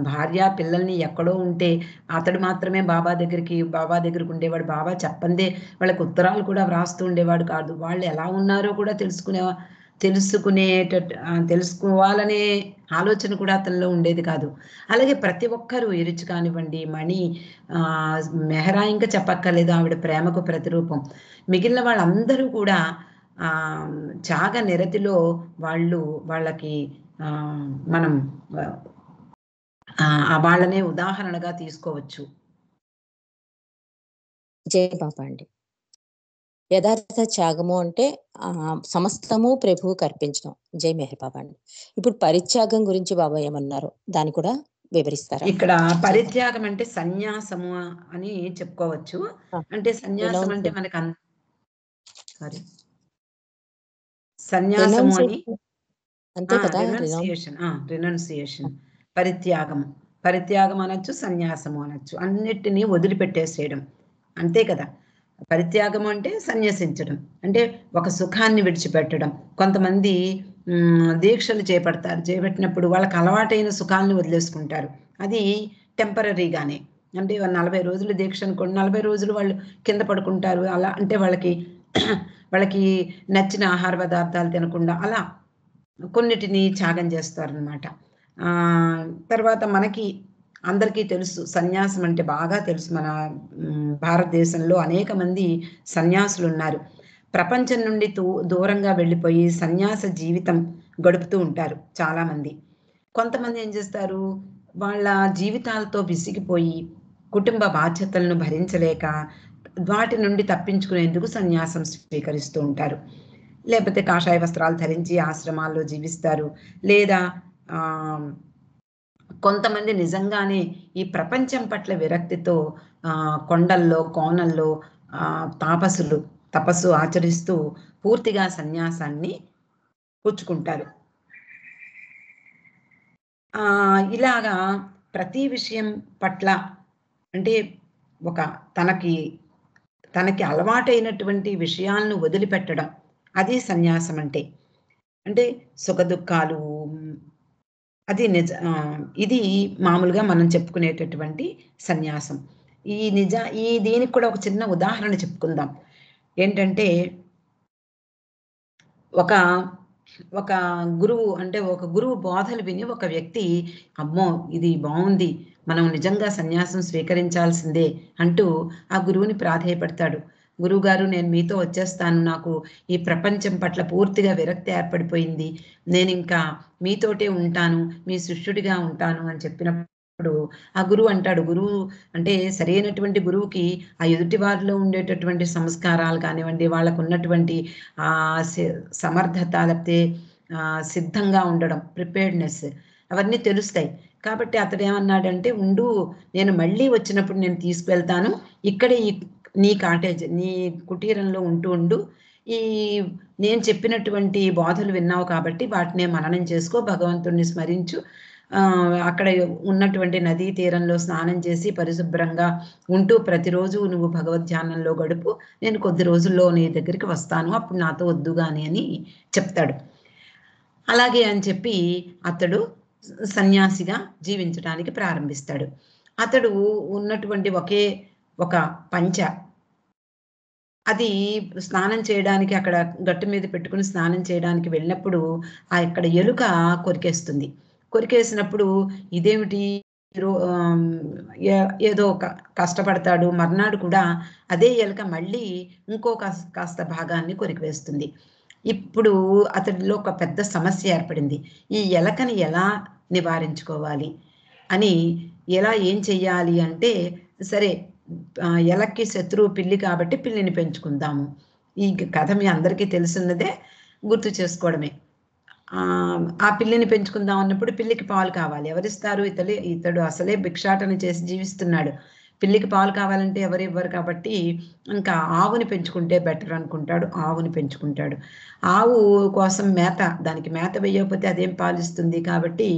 భార్య పిల్లల్ని ఎక్కడో ఉంటే అతడు మాత్రమే బాబా దగ్గరికి ఉండేవాడు. బాబా చెప్పందే వాళ్ళకి ఉత్తరాలు కూడా వ్రాస్తూ ఉండేవాడు కాదు. వాళ్ళు ఎలా ఉన్నారో కూడా తెలుసుకోవాలనే ఆలోచన కూడా అతనిలో ఉండేది కాదు. అలాగే ప్రతి ఒక్కరూ ఎరుచు కానివ్వండి, మణి, మెహరా ఇంకా చెప్పక్కర్లేదు, ఆవిడ ప్రేమకు ప్రతిరూపం. మిగిలిన వాళ్ళందరూ కూడా త్యాగ నిరతిలో వాళ్ళకి మనం వాళ్ళనే ఉదాహరణగా తీసుకోవచ్చు. జయ బాబా అండి. యథార్థ త్యాగము అంటే సమస్తము ప్రభువుకు అర్పించడం. జై మెహర్ బాబా అండి. ఇప్పుడు పరిత్యాగం గురించి బాబా ఏమన్నారు దాన్ని కూడా వివరిస్తారా? ఇక్కడ పరిత్యాగం అంటే సన్యాసము అని చెప్పుకోవచ్చు. అంటే సన్యాసం అంటే మనకి సన్యాసము అని అంతే కదా, రినౌన్సియేషన్, పరిత్యాగం అనొచ్చు, సన్యాసము అనొచ్చు. అన్నిటినీ వదిలిపెట్టేసేయడం, అంతే కదా. పరిత్యాగం అంటే సన్యసించడం, అంటే ఒక సుఖాన్ని విడిచిపెట్టడం. కొంతమంది దీక్షలు చేపట్టినప్పుడు వాళ్ళకి అలవాటైన సుఖాలను వదిలేసుకుంటారు. అది టెంపరీగానే. అంటే 40 రోజులు దీక్ష అనుకోండి, 40 రోజులు వాళ్ళు కింద పడుకుంటారు. అలా అంటే వాళ్ళకి నచ్చిన ఆహార పదార్థాలు తినకుండా అలా కొన్నిటిని త్యాగం చేస్తారనమాట. తర్వాత అందరికీ తెలుసు, సన్యాసం అంటే బాగా తెలుసు. మన భారతదేశంలో అనేక మంది సన్యాసులు ఉన్నారు. ప్రపంచం నుండి దూరంగా వెళ్ళిపోయి సన్యాస జీవితం గడుపుతూ ఉంటారు చాలామంది. కొంతమంది ఏం చేస్తారు, వాళ్ళ జీవితాలతో విసిగిపోయి కుటుంబ బాధ్యతలను భరించలేక వాటి నుండి తప్పించుకునేందుకు సన్యాసం స్వీకరిస్తూ ఉంటారు. లేకపోతే కాషాయ వస్త్రాలు ధరించి ఆశ్రమాల్లో జీవిస్తారు. లేదా కొంతమంది నిజంగానే ఈ ప్రపంచం పట్ల విరక్తితో కొండల్లో కోనల్లో తపస్సు ఆచరిస్తూ పూర్తిగా సన్యాసాన్ని పుచ్చుకుంటారు. ఇలాగా ప్రతి విషయం పట్ల అంటే ఒక తనకి అలవాటైనటువంటి విషయాలను వదిలిపెట్టడం, అది సన్యాసం అంటే సుఖ దుఃఖాలు. అది ఇది మామూలుగా మనం చెప్పుకునేటటువంటి సన్యాసం. దీనికి కూడా ఒక చిన్న ఉదాహరణ చెప్పుకుందాం. ఏంటంటే ఒక గురువు బోధలు విని ఒక వ్యక్తి, అమ్మో ఇది బాగుంది, మనం నిజంగా సన్యాసం స్వీకరించాల్సిందే అంటూ ఆ గురువుని ప్రాధేయపడతాడు. గురువుగారు, నేను మీతో వచ్చేస్తాను, నాకు ఈ ప్రపంచం పట్ల పూర్తిగా విరక్తి ఏర్పడిపోయింది, నేను ఇంకా మీతోటే ఉంటాను, మీ శిష్యుడిగా ఉంటాను అని చెప్పినప్పుడు ఆ గురువు అంటాడు, గురువు అంటే సరైనటువంటి గురువుకి ఆ ఎదుటి వారిలో ఉండేటటువంటి సంస్కారాలు కానివ్వండి, వాళ్ళకు ఉన్నటువంటి సమర్థత, లేకపోతే సిద్ధంగా ఉండడం, ప్రిపేర్డ్నెస్, అవన్నీ తెలుస్తాయి. కాబట్టి అతడు ఏమన్నాడంటే, ఉండు, నేను మళ్ళీ వచ్చినప్పుడు నేను తీసుకువెళ్తాను, ఇక్కడే నీ కాటేజ్, నీ కుటీరంలో ఉండు, నేను చెప్పినటువంటి బోధలు విన్నావు కాబట్టి వాటినే మననం చేసుకో, భగవంతుడిని స్మరించు, అక్కడ ఉన్నటువంటి నదీ తీరంలో స్నానం చేసి పరిశుభ్రంగా ఉంటూ ప్రతిరోజు నువ్వు భగవద్ధ్యానంలో గడుపు, నేను కొద్ది రోజుల్లో నీ దగ్గరికి వస్తాను, అప్పుడు నాతో వద్దు గాని అని చెప్తాడు. అలాగే అని చెప్పి అతడు సన్యాసిగా జీవించడానికి ప్రారంభిస్తాడు. అతడు ఉన్నటువంటి ఒకే ఒక పంచ, అది స్నానం చేయడానికి అక్కడ గట్టు మీద పెట్టుకుని స్నానం చేయడానికి వెళ్ళినప్పుడు అక్కడ ఎలుక కొరికేస్తుంది. కొరికేసినప్పుడు ఇదేమిటి ఏదో కష్టపడతాడు. మర్నాడు కూడా అదే ఎలుక మళ్ళీ ఇంకో కాస్త భాగాన్ని కొరికివేస్తుంది. ఇప్పుడు అతడిలో ఒక పెద్ద సమస్య ఏర్పడింది. ఈ ఎలకని ఎలా నివారించుకోవాలి అని, ఏం చెయ్యాలి అంటే, సరే ఎలక్కి శత్రువు పిల్లి కాబట్టి పిల్లిని పెంచుకుందాము. ఈ కథ మీ అందరికీ తెలిసినదే, గుర్తు చేసుకోవడమే. ఆ పిల్లిని పెంచుకుందాం అన్నప్పుడు పిల్లికి పాలు కావాలి. ఎవరిస్తారు? ఇతడు అసలే భిక్షాటన చేసి జీవిస్తున్నాడు. పిల్లికి పాలు కావాలంటే ఎవరు ఇవ్వరు కాబట్టి ఇంకా ఆవుని పెంచుకుంటే బెటర్ అనుకుంటాడు. ఆవుని పెంచుకుంటాడు. ఆవు కోసం దానికి మేత వేయకపోతే అదేం పాలిస్తుంది కాబట్టి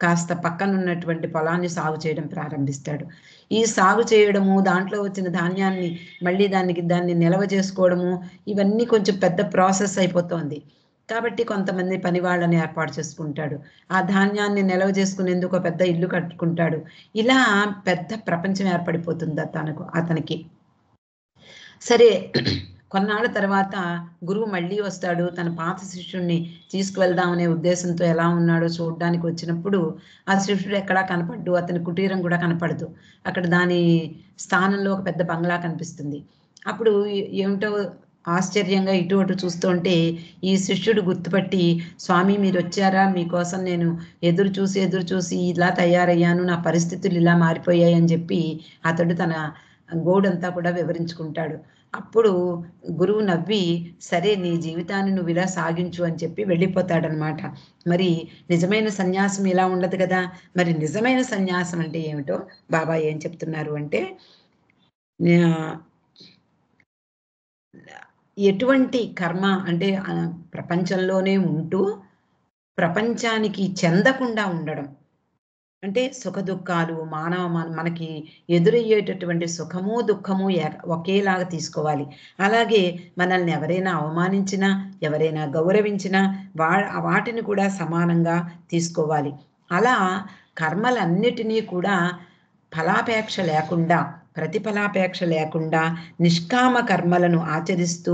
కాస్త పక్కన ఉన్నటువంటి పొలాన్ని సాగు చేయడం ప్రారంభిస్తాడు. ఈ సాగు చేయడము, దాంట్లో వచ్చిన ధాన్యాన్ని మళ్ళీ దాన్ని నిల్వ చేసుకోవడము, ఇవన్నీ కొంచెం పెద్ద ప్రాసెస్ అయిపోతుంది. కాబట్టి కొంతమంది పని వాళ్ళని ఏర్పాటు చేసుకుంటాడు. ఆ ధాన్యాన్ని నిల్వ చేసుకునేందుకు ఒక పెద్ద ఇల్లు కట్టుకుంటాడు. ఇలా పెద్ద ప్రపంచం ఏర్పడిపోతుంది అతనికి. సరే, కొన్నాళ్ళ తర్వాత గురువు మళ్ళీ వస్తాడు. తన పాత శిష్యుణ్ణి తీసుకువెళ్దామనే ఉద్దేశంతో ఎలా ఉన్నాడో చూడడానికి వచ్చినప్పుడు ఆ శిష్యుడు ఎక్కడా కనపడ్డు. అతని కుటీరం కూడా కనపడదు. అక్కడ దాని స్థానంలో ఒక పెద్ద బంగ్లా కనిపిస్తుంది. అప్పుడు ఏమిటో ఆశ్చర్యంగా ఇటు అటు చూస్తుంటే ఈ శిష్యుడు గుర్తుపట్టి, స్వామి మీరు వచ్చారా? మీకోసం నేను ఎదురు చూసి ఇలా తయారయ్యాను, నా పరిస్థితులు ఇలా మారిపోయాయి అని చెప్పి అతడు తన గోడంతా కూడా వివరించుకుంటాడు. అప్పుడు గురువు నవ్వి, సరే నీ జీవితాన్ని నువ్వు ఇలా సాగించు అని చెప్పి వెళ్ళిపోతాడనమాట. మరి నిజమైన సన్యాసం ఇలా ఉండదు కదా. మరి నిజమైన సన్యాసం అంటే ఏమిటో బాబా ఏం చెప్తున్నారు అంటే, ఎటువంటి కర్మ అంటే ప్రపంచంలోనే ఉంటూ ప్రపంచానికి చెందకుండా ఉండడం. అంటే సుఖ దుఃఖాలు మనకి ఎదురయ్యేటటువంటి సుఖము దుఃఖము ఒకేలాగా తీసుకోవాలి. అలాగే మనల్ని ఎవరైనా అవమానించినా, ఎవరైనా గౌరవించినా వాటిని కూడా సమానంగా తీసుకోవాలి. అలా కర్మలన్నిటినీ కూడా ఫలాపేక్ష లేకుండా, ప్రతిఫలాపేక్ష లేకుండా నిష్కామ కర్మలను ఆచరిస్తూ,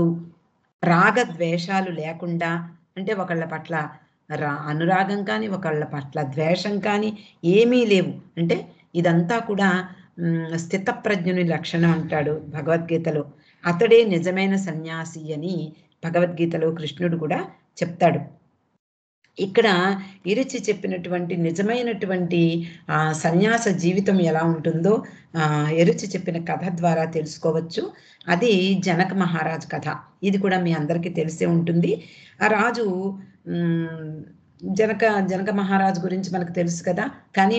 రాగద్వేషాలు లేకుండా, అంటే ఒకళ్ళ పట్ల అనురాగం కానీ, ఒకళ్ళ పట్ల ద్వేషం కానీ ఏమీ లేవు. అంటే ఇదంతా కూడా స్థితప్రజ్ఞుని లక్షణం అంటాడు భగవద్గీతలో. అతడే నిజమైన సన్యాసి అని భగవద్గీతలో కృష్ణుడు కూడా చెప్తాడు. ఇక్కడ ఇరుచి చెప్పినటువంటి నిజమైనటువంటి సన్యాస జీవితం ఎలా ఉంటుందో ఎరుచి చెప్పిన కథ ద్వారా తెలుసుకోవచ్చు. అది జనక మహారాజ్ కథ. ఇది కూడా మీ అందరికీ తెలిసే ఉంటుంది. ఆ రాజు జనక మహారాజు గురించి మనకు తెలుసు కదా. కానీ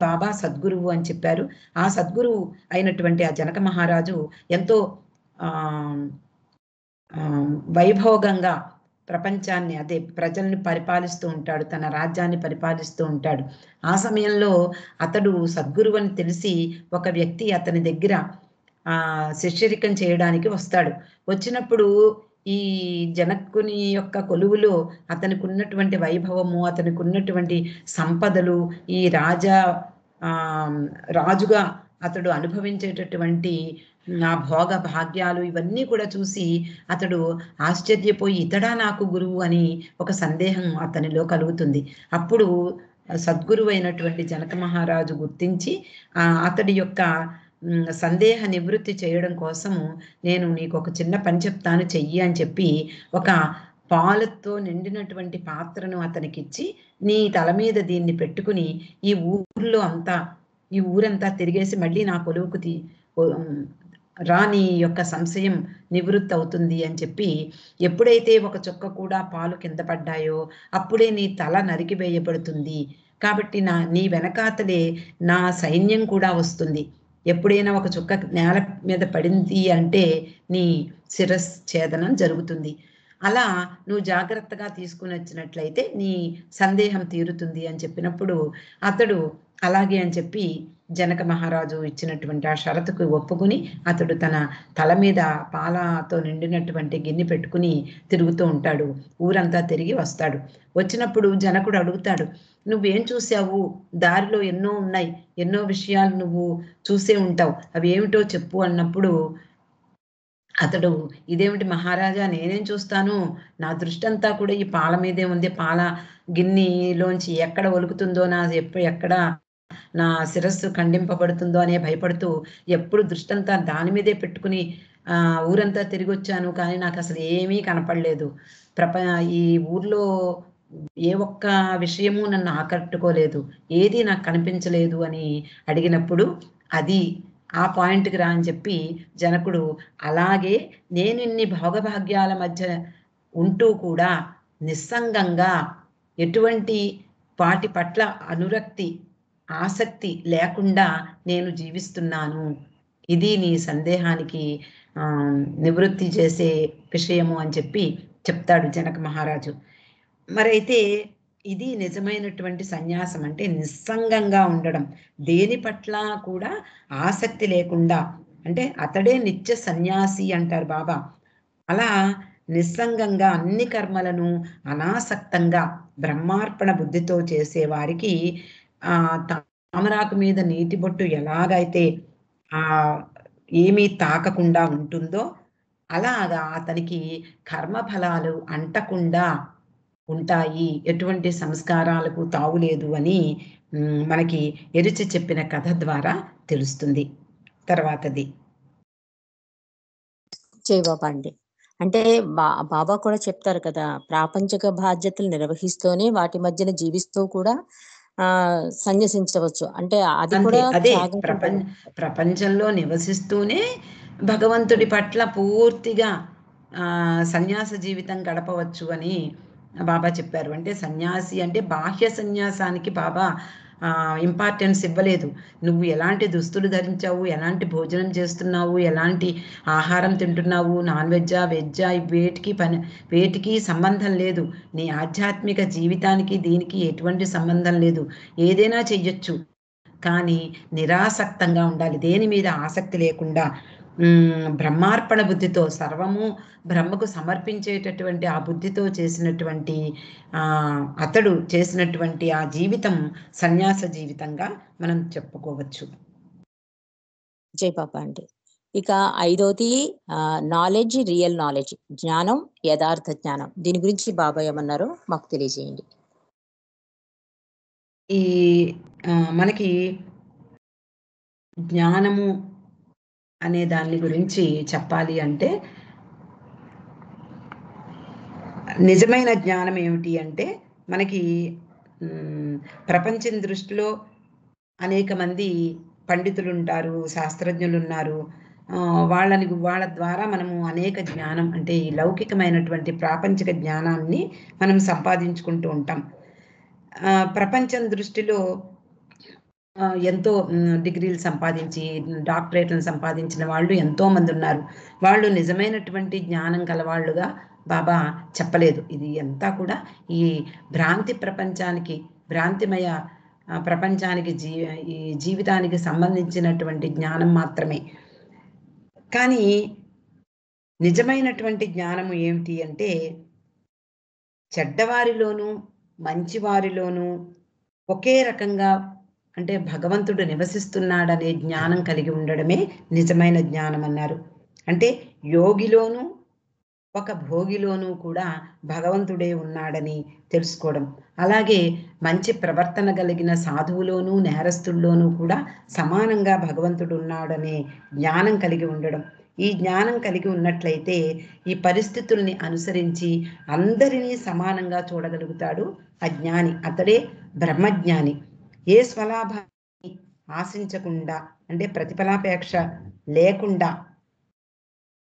బాబా సద్గురువు అని చెప్పారు. ఆ సద్గురువు అయినటువంటి ఆ జనక మహారాజు ఎంతో వైభోగంగా ప్రపంచాన్ని, అదే ప్రజల్ని పరిపాలిస్తూ ఉంటాడు. తన రాజ్యాన్ని పరిపాలిస్తూ ఉంటాడు. ఆ సమయంలో అతడు సద్గురువు అని తెలిసి ఒక వ్యక్తి అతని దగ్గర శిష్యరికం చేయడానికి వస్తాడు. వచ్చినప్పుడు ఈ జనకుని యొక్క కొలువులో అతనికి ఉన్నటువంటి వైభవము, అతనికి ఉన్నటువంటి సంపదలు, ఈ రాజుగా అతడు అనుభవించేటటువంటి ఆ భోగ భాగ్యాలు, ఇవన్నీ కూడా చూసి అతడు ఆశ్చర్యపోయి, ఇతడా నాకు గురువు అని ఒక సందేహం అతనిలో కలుగుతుంది. అప్పుడు సద్గురువు అయినటువంటి జనక మహారాజు గుర్తించి అతడి యొక్క సందేహ నివృత్తి చేయడం కోసము నేను నీకు ఒక చిన్న పని చెప్తాను, చెయ్యి అని చెప్పి ఒక పాలతో నిండినటువంటి పాత్రను అతనికిచ్చి, నీ తల మీద దీన్ని పెట్టుకుని ఈ ఊరంతా తిరిగేసి మళ్ళీ నా కొలువుకు రాని యొక్క సంశయం నివృత్తి అవుతుంది అని చెప్పి, ఎప్పుడైతే ఒక చుక్క కూడా పాలు కింద పడ్డాయో అప్పుడే నీ తల నరికివేయబడుతుంది. కాబట్టి నీ వెనకాతలే నా సైన్యం కూడా వస్తుంది. ఎప్పుడైనా ఒక చుక్క నేల మీద పడింది అంటే నీ శిరశ్ఛేదనం జరుగుతుంది. అలా నువ్వు జాగ్రత్తగా తీసుకుని వచ్చినట్లయితే నీ సందేహం తీరుతుంది అని చెప్పినప్పుడు అతడు అలాగే అని చెప్పి జనక మహారాజు ఇచ్చినటువంటి ఆ షరతుకు ఒప్పుకుని అతడు తన తల మీద పాలతో నిండినటువంటి గిన్నె పెట్టుకుని తిరుగుతూ ఉంటాడు. ఊరంతా తిరిగి వస్తాడు. వచ్చినప్పుడు జనకుడు అడుగుతాడు, నువ్వేం చూసావు? దారిలో ఎన్నో ఉన్నాయి, ఎన్నో విషయాలు నువ్వు చూసే ఉంటావు, అవి ఏమిటో చెప్పు అన్నప్పుడు అతడు ఇదేమిటి మహారాజా, నేనేం చూస్తాను, నా దృష్టి అంతా కూడా ఈ పాల మీదే ఉంది, పాల గిన్నెలోంచి ఎక్కడ ఒలుకుతుందో, ఎక్కడ నా శిరస్సు ఖండింపబడుతుందో అనే భయపడుతూ ఎప్పుడు దృష్టి అంతా దాని మీదే పెట్టుకుని ఊరంతా తిరిగి వచ్చాను, కానీ నాకు అసలు ఏమీ కనపడలేదు. ఈ ఊర్లో ఏ ఒక్క విషయము నన్ను ఆకట్టుకోలేదు, ఏది నాకు కనిపించలేదు అని అడిగినప్పుడు అది ఆ పాయింట్కి రా అని చెప్పి జనకుడు, అలాగే నేను ఇన్ని భోగభాగ్యాల మధ్య ఉంటూ కూడా నిస్సంగంగా ఎటువంటి వాటి పట్ల అనురక్తి ఆసక్తి లేకుండా నేను జీవిస్తున్నాను, ఇది నీ సందేహానికి నివృత్తి చేసే విషయము అని చెప్పి చెప్తాడు జనక మహారాజు. మరైతే ఇది నిజమైనటువంటి సన్యాసం, అంటే నిస్సంగంగా ఉండడం, దేని పట్ల కూడా ఆసక్తి లేకుండా, అంటే అతడే నిత్య సన్యాసి అంటారు బాబా. అలా నిస్సంగంగా అన్ని కర్మలను అనాసక్తంగా బ్రహ్మార్పణ బుద్ధితో చేసేవారికి తామరాకు మీద నీటి బొట్టు ఎలాగైతే ఏమీ తాకకుండా ఉంటుందో అలాగా అతనికి కర్మఫలాలు అంటకుండా ఉంటాయి, ఎటువంటి సంస్కారాలకు తావులేదు అని మనకి ఎరిచి చెప్పిన కథ ద్వారా తెలుస్తుంది. తర్వాతది జై బాబా అండి. అంటే బాబా కూడా చెప్తారు కదా, ప్రాపంచిక బాధ్యతలు నిర్వహిస్తూనే వాటి మధ్యన జీవిస్తూ కూడా సన్యసించవచ్చు. అంటే అది కూడా అదే ప్రపంచంలో నివసిస్తూనే భగవంతుడి పట్ల పూర్తిగా సన్యాస జీవితం గడపవచ్చు అని బాబా చెప్పారు. అంటే సన్యాసి అంటే బాహ్య సన్యాసానికి బాబా ఇంపార్టెన్స్ ఇవ్వలేదు. నువ్వు ఎలాంటి దుస్తులు ధరించావు, ఎలాంటి భోజనం చేస్తున్నావు, ఎలాంటి ఆహారం తింటున్నావు, నాన్ వెజ్జా వెజ్జా వేటికి సంబంధం లేదు. నీ ఆధ్యాత్మిక జీవితానికి దీనికి ఎటువంటి సంబంధం లేదు. ఏదైనా చెయ్యొచ్చు, కానీ నిరాసక్తంగా ఉండాలి, దేని మీద ఆసక్తి లేకుండా బ్రహ్మార్పణ బుద్ధితో సర్వము బ్రహ్మకు సమర్పించేటటువంటి ఆ బుద్ధితో చేసినటువంటి అతడు చేసినటువంటి ఆ జీవితం సన్యాస జీవితంగా మనం చెప్పుకోవచ్చు. జై బాబా అండి. ఇక ఐదోది నాలెడ్జ్, రియల్ నాలెడ్జ్, జ్ఞానం, యథార్థ జ్ఞానం. దీని గురించి బాబా ఏమన్నారో మాకు తెలియజేయండి. ఈ మనకి జ్ఞానము అనే దాని గురించి చెప్పాలి అంటే, నిజమైన జ్ఞానం ఏమిటి అంటే, మనకి ప్రపంచం దృష్టిలో అనేక మంది పండితులు ఉంటారు, శాస్త్రజ్ఞులు ఉన్నారు. వాళ్ళ ద్వారా మనము అనేక జ్ఞానం, అంటే ఈ లౌకికమైనటువంటి ప్రాపంచిక జ్ఞానాన్ని మనం సంపాదించుకుంటూ ఉంటాం. ప్రపంచం దృష్టిలో ఎంతో డిగ్రీలు సంపాదించి డాక్టరేట్లను సంపాదించిన వాళ్ళు ఎంతో మంది ఉన్నారు. వాళ్ళు నిజమైనటువంటి జ్ఞానం కలవాళ్ళుగా బాబా చెప్పలేదు. ఇది అంతా కూడా ఈ భ్రాంతి ప్రపంచానికి, భ్రాంతిమయ ప్రపంచానికి, ఈ జీవితానికి సంబంధించినటువంటి జ్ఞానం మాత్రమే. కానీ నిజమైనటువంటి జ్ఞానము ఏమిటి అంటే, చెడ్డవారిలోనూ మంచివారిలోనూ ఒకే రకంగా, అంటే భగవంతుడు నివసిస్తున్నాడనే జ్ఞానం కలిగి ఉండడమే నిజమైన జ్ఞానం అన్నారు. అంటే యోగిలోనూ ఒక భోగిలోనూ కూడా భగవంతుడే ఉన్నాడని తెలుసుకోవడం. అలాగే మంచి ప్రవర్తన కలిగిన సాధువులోనూ నేరస్తుల్లోనూ కూడా సమానంగా భగవంతుడు ఉన్నాడనే జ్ఞానం కలిగి ఉండడం. ఈ జ్ఞానం కలిగి ఉన్నట్లయితే ఈ పరిస్థితుల్ని అనుసరించి అందరినీ సమానంగా చూడగలుగుతాడు ఆ జ్ఞాని. అతడే బ్రహ్మజ్ఞాని. ఏ స్వలాభాన్ని ఆశించకుండా, అంటే ప్రతిఫలాపేక్ష లేకుండా,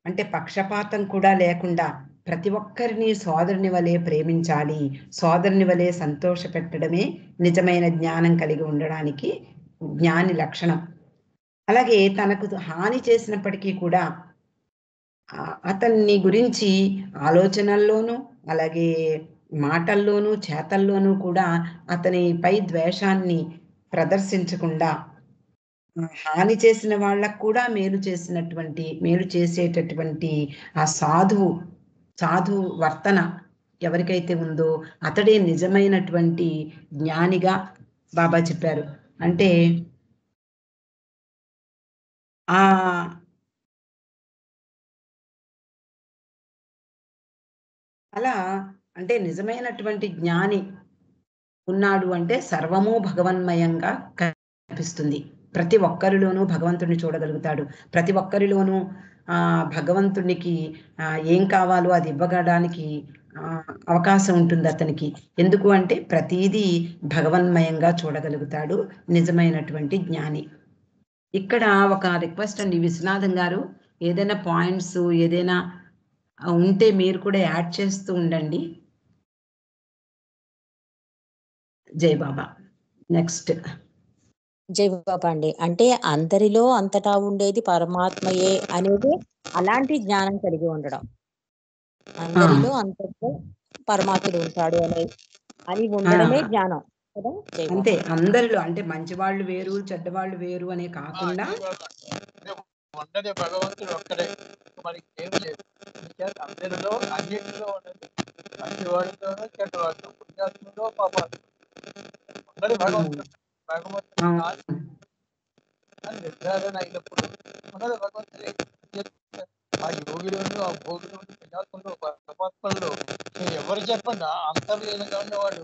అంటే పక్షపాతం కూడా లేకుండా ప్రతి ఒక్కరిని సోదరుని వలె ప్రేమించాలి, సోదరుని వలె సంతోష పెట్టడమే నిజమైన జ్ఞానం కలిగి ఉండడానికి జ్ఞాని లక్షణం. అలాగే తనకు హాని చేసినప్పటికీ కూడా అతన్ని గురించి ఆలోచనల్లోనూ అలాగే మాటల్లోనూ చేతల్లోనూ కూడా అతనిపై ద్వేషాన్ని ప్రదర్శించకుండా, హాని చేసిన వాళ్ళకు కూడా మేలు చేసేటటువంటి ఆ సాధు వర్తన ఎవరికైతే ఉందో అతడే నిజమైనటువంటి జ్ఞానిగా బాబా చెప్పారు. అంటే ఆ అలా అంటే నిజమైనటువంటి జ్ఞాని ఉన్నాడు అంటే సర్వము భగవన్మయంగా కనిపిస్తుంది. ప్రతి ఒక్కరిలోనూ భగవంతుడిని చూడగలుగుతాడు. ప్రతి ఒక్కరిలోనూ భగవంతునికి ఏం కావాలో అది ఇవ్వగడానికి అవకాశం ఉంటుంది అతనికి. ఎందుకు అంటే ప్రతిదీ భగవన్మయంగా చూడగలుగుతాడు నిజమైనటువంటి జ్ఞాని. ఇక్కడ ఒక రిక్వెస్ట్ అండి విశ్వనాథం గారు, ఏదైనా పాయింట్స్ ఏదైనా ఉంటే మీరు కూడా యాడ్ చేస్తూ ఉండండి. జై బాబా. నెక్స్ట్ జై బాబా అండి. అంటే అందరిలో అంతటా ఉండేది పరమాత్మయే అనేది అలాంటి జ్ఞానం కలిగి ఉండడం. అందరిలో అంతటా పరమాత్ముడు ఉంటాడు అని ఉండడమే జ్ఞానం కదా. అంతే, అందరిలో అంటే మంచి వాళ్ళు వేరు చెడ్డవాళ్ళు వేరు అనే కాకుండా ఉన్నది భగవంతుడు ఒక్కడే, మనకి ఏం లేదు. అందరిలో అన్నింటిలో ఉన్నది, మంచి వాడిలోనూ చెడ్డవాడిలో, పుణ్యాత్ములో పాపాత్ములో ఉన్నది భగవంతుడు. భగవంతుడు అని నిర్ధారణ అయినప్పుడు ఉన్నది భగవంతుడే. ఆ యోగిలోను ఆ భోగిలోను పుణ్యాత్మలో పరమాత్మలో మీరు ఎవరు చెప్పండి అంతర్లీనంగా ఉన్నవాడు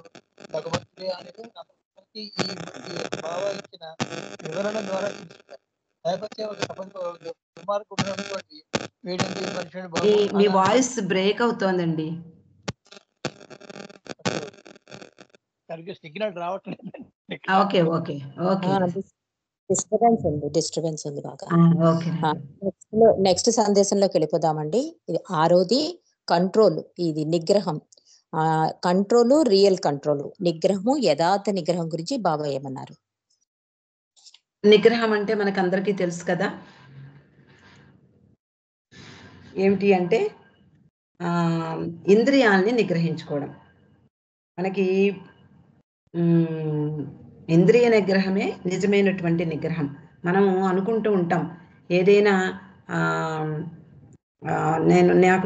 భగవంతుడే అనేది అందరికీ ఈ బాబా ఇచ్చిన వివరణ ద్వారా తెలుసుకుంటారు. లేకపోతే ఒక దుర్మార్గుడు ఉన్నటువంటి వీడింది మనుషుడు బాబు. మీ వాయిస్ బ్రేక్ అవుతోందండి. సరిగ్గా సిగ్నల్ రావట్లేదు. ఓకే ఓకే ఓకే డిస్టర్బెన్స్ ఉంది బాగా. ఓకే, నెక్స్ట్ సందేశంలోకి వెళ్ళిపోదామండి. ఇది 6వది కంట్రోల్. ఇది నిగ్రహం. కంట్రోలు రియల్ కంట్రోల్, నిగ్రహము యథార్థ నిగ్రహం గురించి బాబా ఏమన్నారు? నిగ్రహం అంటే మనకు అందరికీ తెలుసు కదా, ఏమిటి అంటే ఇంద్రియాలని నిగ్రహించుకోవడం. మనకి ఇంద్రియ నిగ్రహమే నిజమైనటువంటి నిగ్రహం. మనము అనుకుంటూ ఉంటాం ఏదైనా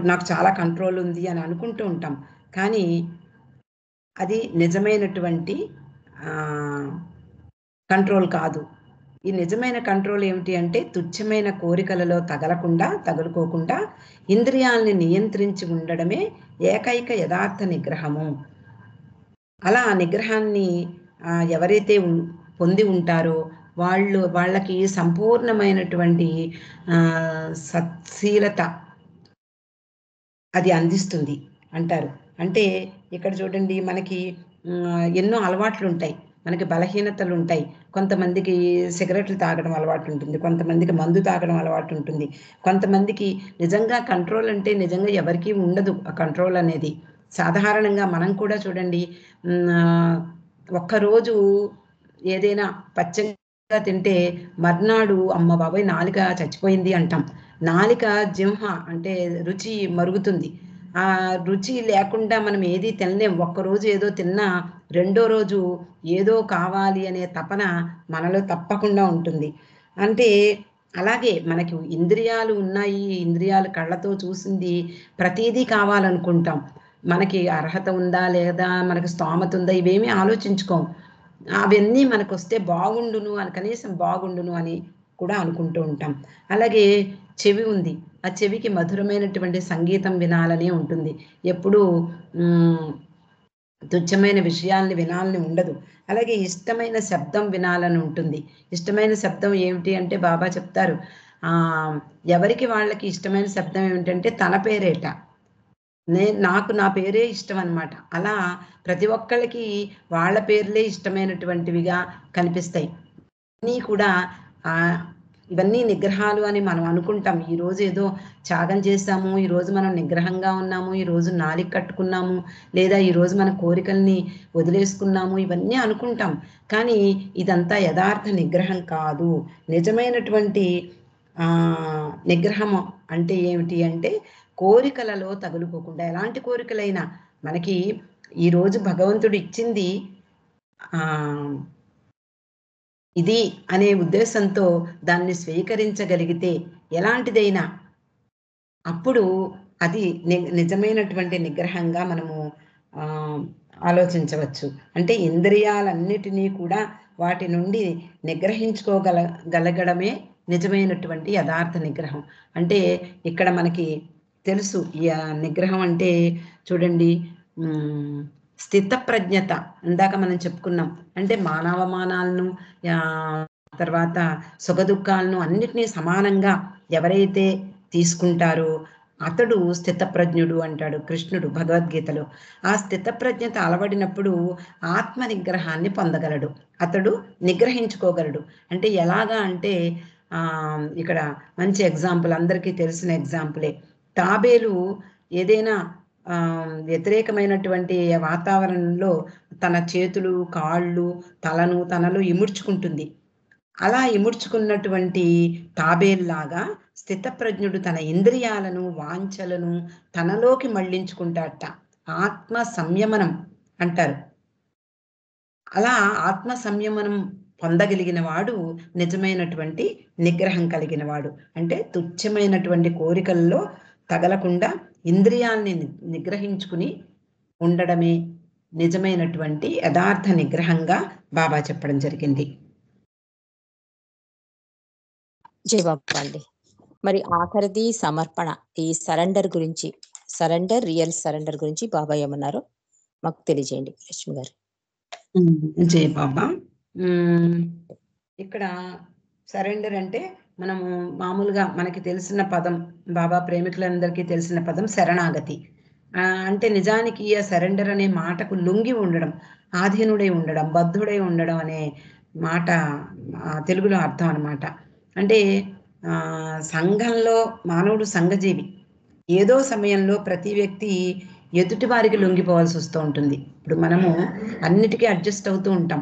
నాకు చాలా కంట్రోల్ ఉంది అని అనుకుంటూ ఉంటాం, కానీ అది నిజమైనటువంటి కంట్రోల్ కాదు. ఈ నిజమైన కంట్రోల్ ఏమిటి అంటే తుచ్చమైన కోరికలలో తగులుకోకుండా ఇంద్రియాలని నియంత్రించి ఉండడమే ఏకైక యథార్థ నిగ్రహము. అలా నిగ్రహాన్ని ఎవరైతే పొంది ఉంటారో వాళ్ళకి సంపూర్ణమైనటువంటి సత్శీలత అది అందిస్తుంది అంటారు. అంటే ఇక్కడ చూడండి, మనకి ఎన్నో అలవాట్లు ఉంటాయి, మనకి బలహీనతలు ఉంటాయి. కొంతమందికి సిగరెట్లు తాగడం అలవాటు ఉంటుంది, కొంతమందికి మందు తాగడం అలవాటు ఉంటుంది, కొంతమందికి నిజంగా కంట్రోల్ అంటే నిజంగా ఎవరికీ ఉండదు ఆ కంట్రోల్ అనేది. సాధారణంగా మనం కూడా చూడండి, ఒక్కరోజు ఏదైనా పచ్చగా తింటే మర్నాడు అమ్మ బాబాయ్ నాలిక చచ్చిపోయింది అంటాం. నాలిక జిహ్వ అంటే రుచి మరుగుతుంది. ఆ రుచి లేకుండా మనం ఏది తినలేం. ఒక్కరోజు ఏదో తిన్నా రెండో రోజు ఏదో కావాలి అనే తపన మనలో తప్పకుండా ఉంటుంది. అంటే అలాగే మనకి ఇంద్రియాలు ఉన్నాయి, ఇంద్రియాలు కళ్ళతో చూసింది ప్రతిదీ కావాలనుకుంటాం. మనకి అర్హత ఉందా లేదా, మనకి స్తోమత ఉందా, ఇవేమీ ఆలోచించుకోం. అవన్నీ మనకు వస్తే బాగుండును అని, కనీసం బాగుండును అని కూడా అనుకుంటూ ఉంటాం. అలాగే చెవి ఉంది, ఆ చెవికి మధురమైనటువంటి సంగీతం వినాలనే ఉంటుంది. ఎప్పుడూ తుచ్చమైన విషయాల్ని వినాలని ఉండదు. అలాగే ఇష్టమైన శబ్దం వినాలని ఉంటుంది. ఇష్టమైన శబ్దం ఏమిటి అంటే బాబా చెప్తారు, ఎవరికి వాళ్ళకి ఇష్టమైన శబ్దం ఏమిటంటే తన పేరేట, నాకు నా పేరే ఇష్టం అన్నమాట. అలా ప్రతి ఒక్కళ్ళకి వాళ్ళ పేర్లే ఇష్టమైనటువంటివిగా కనిపిస్తాయి. అన్నీ కూడా ఇవన్నీ నిగ్రహాలు అని మనం అనుకుంటాం. ఈరోజు ఏదో త్యాగం చేశాము, ఈరోజు మనం నిగ్రహంగా ఉన్నాము, ఈరోజు నాలిక కట్టుకున్నాము, లేదా ఈరోజు మన కోరికల్ని వదిలేసుకున్నాము, ఇవన్నీ అనుకుంటాం. కానీ ఇదంతా యథార్థ నిగ్రహం కాదు. నిజమైనటువంటి నిగ్రహము అంటే ఏమిటి అంటే కోరికలలో తగులుకోకుండా, ఎలాంటి కోరికలైనా మనకి ఈరోజు భగవంతుడు ఇచ్చింది ఇది అనే ఉద్దేశంతో దాన్ని స్వీకరించగలిగితే ఎలాంటిదైనా అప్పుడు అది నిజమైనటువంటి నిగ్రహంగా మనము ఆలోచించవచ్చు. అంటే ఇంద్రియాలన్నిటినీ కూడా వాటి నుండి నిగ్రహించుకోగలగడమే నిజమైనటువంటి యథార్థ నిగ్రహం. అంటే ఇక్కడ మనకి తెలుసు. ఈ నిగ్రహం అంటే చూడండి, స్థితప్రజ్ఞత ఇందాక మనం చెప్పుకున్నాం. అంటే మానవమానాలను తర్వాత సుఖదుఖాలను అన్నిటినీ సమానంగా ఎవరైతే తీసుకుంటారో అతడు స్థితప్రజ్ఞుడు అంటాడు కృష్ణుడు భగవద్గీతలో. ఆ స్థితప్రజ్ఞత అలవడినప్పుడు ఆత్మ నిగ్రహాన్ని పొందగలడు, అతడు నిగ్రహించుకోగలడు. అంటే ఎలాగా అంటే ఇక్కడ మంచి ఎగ్జాంపుల్, అందరికీ తెలిసిన ఎగ్జాంపులే. తాబేలు ఏదైనా వ్యతిరేకమైనటువంటి వాతావరణంలో తన చేతులు, కాళ్ళు, తనలో ఇముడ్చుకుంటుంది. అలా ఇముడ్చుకున్నటువంటి తాబేల్లాగా స్థితప్రజ్ఞుడు తన ఇంద్రియాలను, వాంఛలను తనలోకి మళ్లించుకుంటాడట. ఆత్మ సంయమనం అంటారు. అలా ఆత్మ సంయమనం పొందగలిగిన వాడు నిజమైనటువంటి నిగ్రహం కలిగిన వాడు. అంటే తుచ్చమైనటువంటి కోరికల్లో తగలకుండా ఇంద్రియాల్ని నిగ్రహించుకుని ఉండడమే నిజమైనటువంటి యథార్థ నిగ్రహంగా బాబా చెప్పడం జరిగింది. జై బాబా అండి. మరి ఆఖరిది సమర్పణ, ఈ సరెండర్ గురించి, సరెండర్, రియల్ సరెండర్ గురించి బాబా ఏమన్నారో మాకు తెలియజేయండి లక్ష్మి గారు. జై బాబా. ఇక్కడ సరెండర్ అంటే మనము మామూలుగా మనకి తెలిసిన పదం, బాబా ప్రేమికులందరికీ తెలిసిన పదం శరణాగతి. అంటే నిజానికి ఆ సరెండర్ అనే మాటకు లొంగి ఉండడం, ఆధీనుడై ఉండడం, బద్ధుడై ఉండడం అనే మాట తెలుగులో అర్థం అన్నమాట. అంటే సంఘంలో మానవుడు సంఘజీవి. ఏదో సమయంలో ప్రతి వ్యక్తి ఎదుటి వారికి లొంగిపోవాల్సి వస్తూ ఉంటుంది. ఇప్పుడు మనము అన్నిటికీ అడ్జస్ట్ అవుతూ ఉంటాం,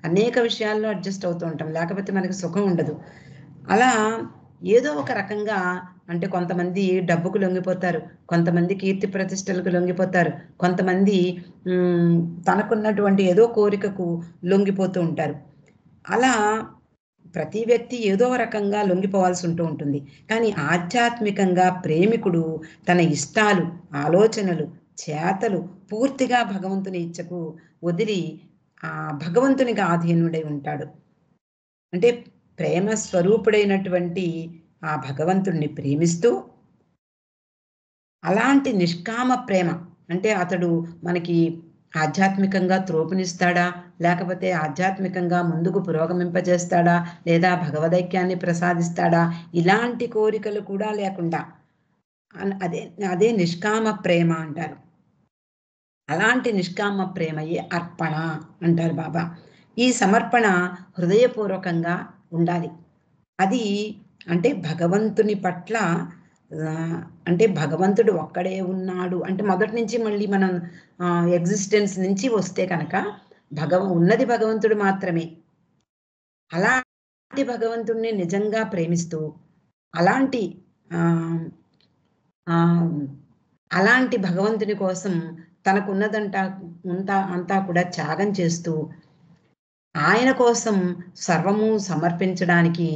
అనేక విషయాల్లో అడ్జస్ట్ అవుతూ ఉంటాం, లేకపోతే మనకి సుఖం ఉండదు. అలా ఏదో ఒక రకంగా, అంటే కొంతమంది డబ్బుకు లొంగిపోతారు, కొంతమంది కీర్తి ప్రతిష్టలకు లొంగిపోతారు, కొంతమంది తనకున్నటువంటి ఏదో కోరికకు లొంగిపోతూ ఉంటారు. అలా ప్రతి వ్యక్తి ఏదో రకంగా లొంగిపోవాల్సి ఉంటూ ఉంటుంది. కానీ ఆధ్యాత్మికంగా ప్రేమికుడు తన ఇష్టాలు, ఆలోచనలు, చేతలు పూర్తిగా భగవంతుని ఇచ్చకు వదిలి ఆ భగవంతునికి ఆధీనుడై ఉంటాడు. అంటే ప్రేమ స్వరూపుడైనటువంటి ఆ భగవంతుణ్ణి ప్రేమిస్తూ, అలాంటి నిష్కామ ప్రేమ అంటే అతడు మనకి ఆధ్యాత్మికంగా త్రోపునిస్తాడా, లేకపోతే ఆధ్యాత్మికంగా ముందుకు పురోగమింపజేస్తాడా, లేదా భగవదైక్యాన్ని ప్రసాదిస్తాడా, ఇలాంటి కోరికలు కూడా లేకుండా అదే నిష్కామ ప్రేమ అంటారు. అలాంటి నిష్కామ ప్రేమయే అర్పణ అంటారు బాబా. ఈ సమర్పణ హృదయపూర్వకంగా ఉండాలి. అది అంటే భగవంతుని పట్ల, అంటే భగవంతుడు ఒక్కడే ఉన్నాడు అంటే మొదటి నుంచి మళ్ళీ మనం ఎగ్జిస్టెన్స్ నుంచి వస్తే కనుక ఉన్నది భగవంతుడు మాత్రమే. అలాంటి భగవంతుడిని నిజంగా ప్రేమిస్తూ అలాంటి భగవంతుని కోసం తనకున్నదంతా కూడా త్యాగం చేస్తూ ఆయన కోసం సర్వము సమర్పించడానికి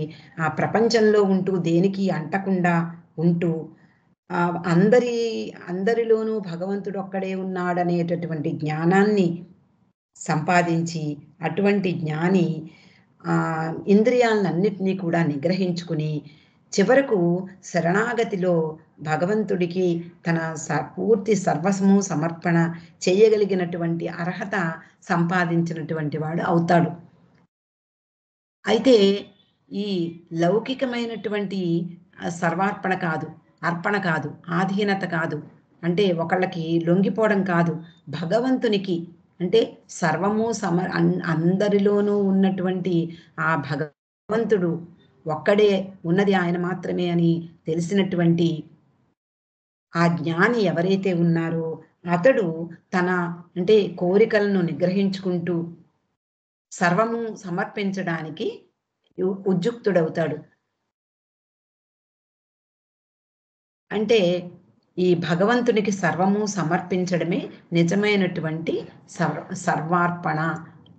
ఆ ప్రపంచంలో ఉంటూ దేనికి అంటకుండా ఉంటూ అందరిలోనూ భగవంతుడు ఒక్కడే ఉన్నాడనేటటువంటి జ్ఞానాన్ని సంపాదించి, అటువంటి జ్ఞాని ఇంద్రియాలన్నిటినీ కూడా నిగ్రహించుకుని చివరకు శరణాగతిలో భగవంతుడికి తన పూర్తి సర్వస్వము సమర్పణ చేయగలిగినటువంటి అర్హత సంపాదించినటువంటి వాడు అవుతాడు. అయితే ఈ లౌకికమైనటువంటి సర్వార్పణ కాదు, అర్పణ కాదు, ఆధీనత కాదు, అంటే ఒకళ్ళకి లొంగిపోవడం కాదు, భగవంతునికి అంటే సర్వము అందరిలోనూ ఉన్నటువంటి ఆ భగవంతుడు ఒక్కడే ఉన్నది ఆయన మాత్రమే అని తెలిసినటువంటి ఆ జ్ఞాని ఎవరైతే ఉన్నారో అతడు తన అంటే కోరికలను నిగ్రహించుకుంటూ సర్వము సమర్పించడానికి ఉద్యుక్తుడవుతాడు. అంటే ఈ భగవంతునికి సర్వము సమర్పించడమే నిజమైనటువంటి సర్వార్పణ.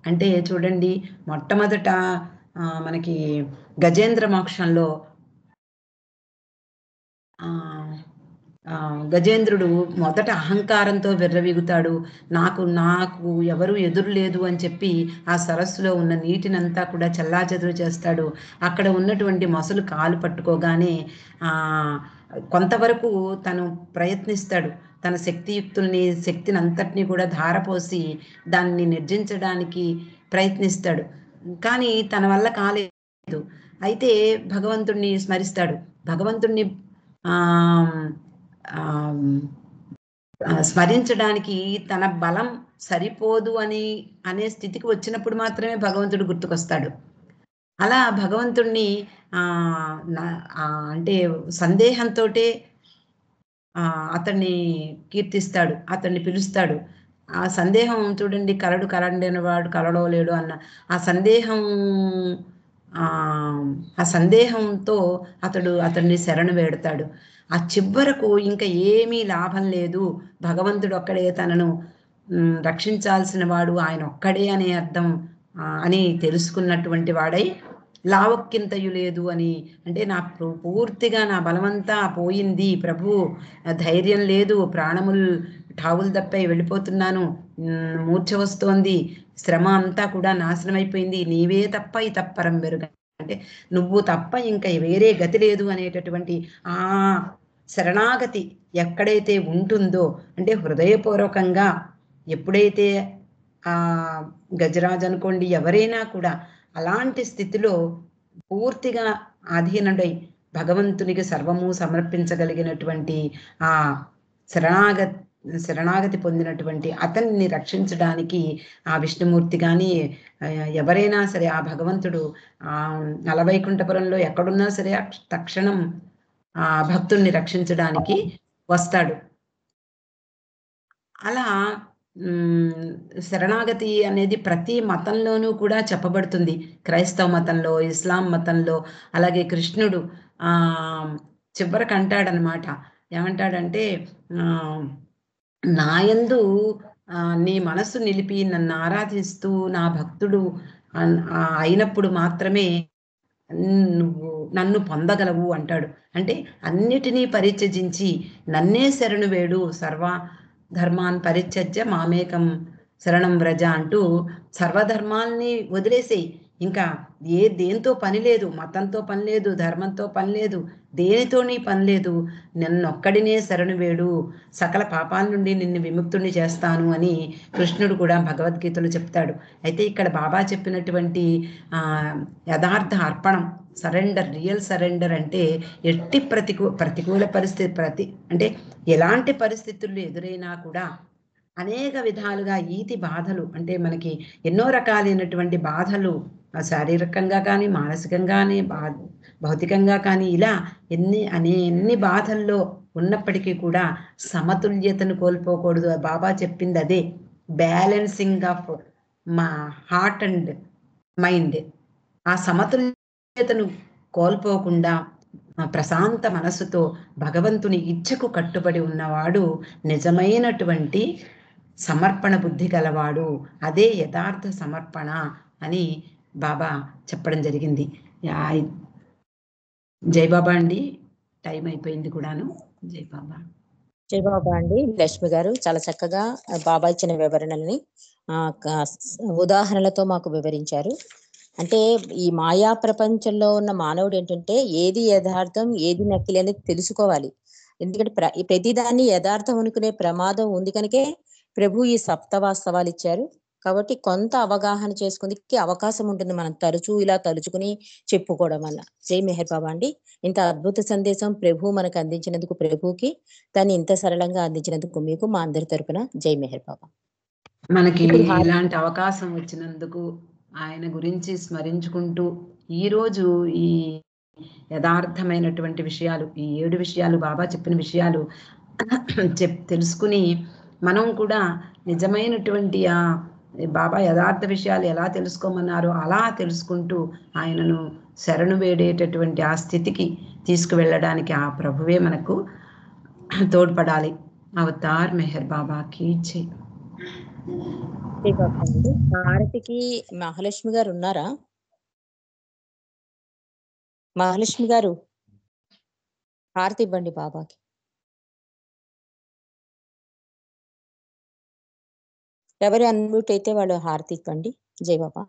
అంటే చూడండి, మొట్టమొదట మనకి గజేంద్ర మోక్షంలో గజేంద్రుడు మొదట అహంకారంతో విర్రవీగుతాడు. నాకు ఎవరు ఎదురు లేదు అని చెప్పి ఆ సరస్సులో ఉన్న నీటినంతా కూడా చెల్లాచెదురు చేస్తాడు. అక్కడ ఉన్నటువంటి మొసలు కాలు పట్టుకోగానే కొంతవరకు తను ప్రయత్నిస్తాడు. తన శక్తిని అంతటినీ కూడా ధారపోసి దాన్ని నిర్జించడానికి ప్రయత్నిస్తాడు. కానీ తన వల్ల కాలేదు. అయితే భగవంతుణ్ణి స్మరిస్తాడు. భగవంతుణ్ణి స్మరించడానికి తన బలం సరిపోదు అనే స్థితికి వచ్చినప్పుడు మాత్రమే భగవంతుడు గుర్తుకొస్తాడు. అలా భగవంతుణ్ణి అంటే సందేహంతో అతన్ని కీర్తిస్తాడు, అతన్ని పిలుస్తాడు. ఆ సందేహం చూడండి, కలడు కలండిన వాడు కలడో లేడు అన్న ఆ సందేహంతో అతన్ని శరణు వేడతాడు. ఆ చివరకు ఇంకా ఏమీ లాభం లేదు, భగవంతుడు ఒక్కడే తనను రక్షించాల్సిన వాడు, ఆయన ఒక్కడే అనే అర్థం అని తెలుసుకున్నటువంటి వాడై లావక్కింతయు లేదు అని, అంటే పూర్తిగా నా బలమంతా పోయింది ప్రభు, ధైర్యం లేదు, ప్రాణములు ఠావులు తప్పై వెళ్ళిపోతున్నాను, మూర్ఛ వస్తోంది, శ్రమ అంతా కూడా నాశనం అయిపోయింది, నీవే తప్ప ఈ తప్పరం వెరుగ, అంటే నువ్వు తప్ప ఇంకా వేరే గతి లేదు అనేటటువంటి ఆ శరణాగతి ఎక్కడైతే ఉంటుందో, అంటే హృదయపూర్వకంగా ఎప్పుడైతే ఆ గజరాజు అనుకోండి, ఎవరైనా కూడా అలాంటి స్థితిలో పూర్తిగా ఆధీనుడై భగవంతునికి సర్వము సమర్పించగలిగినటువంటి ఆ శరణాగతి పొందినటువంటి అతన్ని రక్షించడానికి ఆ విష్ణుమూర్తి కానీ ఎవరైనా సరే, ఆ భగవంతుడు అలవైకుంఠపురంలో ఎక్కడున్నా సరే తక్షణం ఆ భక్తుల్ని రక్షించడానికి వస్తాడు. అలా శరణాగతి అనేది ప్రతి మతంలోనూ కూడా చెప్పబడుతుంది. క్రైస్తవ మతంలో, ఇస్లాం మతంలో, అలాగే కృష్ణుడు చివరికి అంటాడనమాట. ఏమంటాడంటే, నాయందు నీ మనసు నిలిపి నన్ను ఆరాధిస్తూ నా భక్తుడు అయినప్పుడు మాత్రమే నువ్వు నన్ను పొందగలవు అంటాడు. అంటే అన్నిటినీ పరిత్యజించి నన్నే శరణు వేడు, సర్వధర్మాన్ పరిత్యజ్య మామేకం శరణం వ్రజ అంటూ సర్వధర్మాల్ని వదిలేసేయి, ఇంకా దేంతో పని లేదు, మతంతో పని లేదు, ధర్మంతో పని లేదు, దేనితోని పని లేదు, నన్నొక్కడినే శరణు వేడు, సకల పాపాల నుండి నిన్ను విముక్తుని చేస్తాను అని కృష్ణుడు కూడా భగవద్గీతలో చెప్తాడు. అయితే ఇక్కడ బాబా చెప్పినటువంటి యథార్థ అర్పణం, సరెండర్, రియల్ సరెండర్ అంటే ఎట్టి ప్రతికూల పరిస్థితి అంటే ఎలాంటి పరిస్థితులు ఎదురైనా కూడా అనేక విధాలుగా ఈతి బాధలు, అంటే మనకి ఎన్నో రకాలైనటువంటి బాధలు శారీరకంగా కానీ, మానసికంగా కానీ, భౌతికంగా కానీ, ఇలా ఎన్ని బాధల్లో ఉన్నప్పటికీ కూడా సమతుల్యతను కోల్పోకూడదు. బాబా చెప్పింది అదే, బ్యాలెన్సింగ్ ఆఫ్ మా హార్ట్ అండ్ మైండ్. ఆ సమతుల్యతను కోల్పోకుండా ప్రశాంత మనస్సుతో భగవంతుని ఇచ్ఛకు కట్టుబడి ఉన్నవాడు నిజమైనటువంటి సమర్పణ బుద్ధి గలవాడు, అదే యథార్థ సమర్పణ అని బాబా చెప్పడం జరిగింది. జై బాబా అండి, టైం అయిపోయింది కూడాను. జై బాబా. జై బాబా అండి. లక్ష్మి గారు చాలా చక్కగా బాబా ఇచ్చిన వివరణల్ని ఉదాహరణలతో మాకు వివరించారు. అంటే ఈ మాయా ప్రపంచంలో ఉన్న మానవుడు ఏంటంటే ఏది యథార్థం ఏది నకిలీ అనేది తెలుసుకోవాలి. ఎందుకంటే ప్రతిదాన్ని యథార్థం అనుకునే ప్రమాదం ఉంది కనుకే ప్రభు ఈ సప్తవాస్తవాలు ఇచ్చారు. కాబట్టి కొంత అవగాహన చేసుకుందికి అవకాశం ఉంటుంది, మనం తరచూ ఇలా తలుచుకుని చెప్పుకోవడం వల్ల. జై మెహర్ బాబా అండి. ఇంత అద్భుత సందేశం ప్రభు మనకు అందించినందుకు ప్రభుకి, దాన్ని ఇంత సరళంగా అందించినందుకు మీకు మా అందరి తరపున జై మెహర్ బాబా. మనకి ఇలాంటి అవకాశం వచ్చినందుకు ఆయన గురించి స్మరించుకుంటూ ఈరోజు ఈ యథార్థమైనటువంటి విషయాలు, ఈ 7 విషయాలు బాబా చెప్పిన విషయాలు తెలుసుకుని మనం కూడా నిజమైనటువంటి ఆ బాబా యథార్థ విషయాలు ఎలా తెలుసుకోమన్నారో అలా తెలుసుకుంటూ ఆయనను శరణు వేడేటటువంటి ఆ స్థితికి తీసుకువెళ్ళడానికి ఆ ప్రభువే మనకు తోడ్పడాలి. అవతార్ మెహర్ బాబాకి జై. హారతికి మహాలక్ష్మి గారు ఉన్నారా? మహాలక్ష్మి గారు హారతి ఇవ్వండి బాబాకి. ఎవరు అన్మ్యూట్ అయితే వాళ్ళు హారతి ఇవ్వండి. జై బాబా.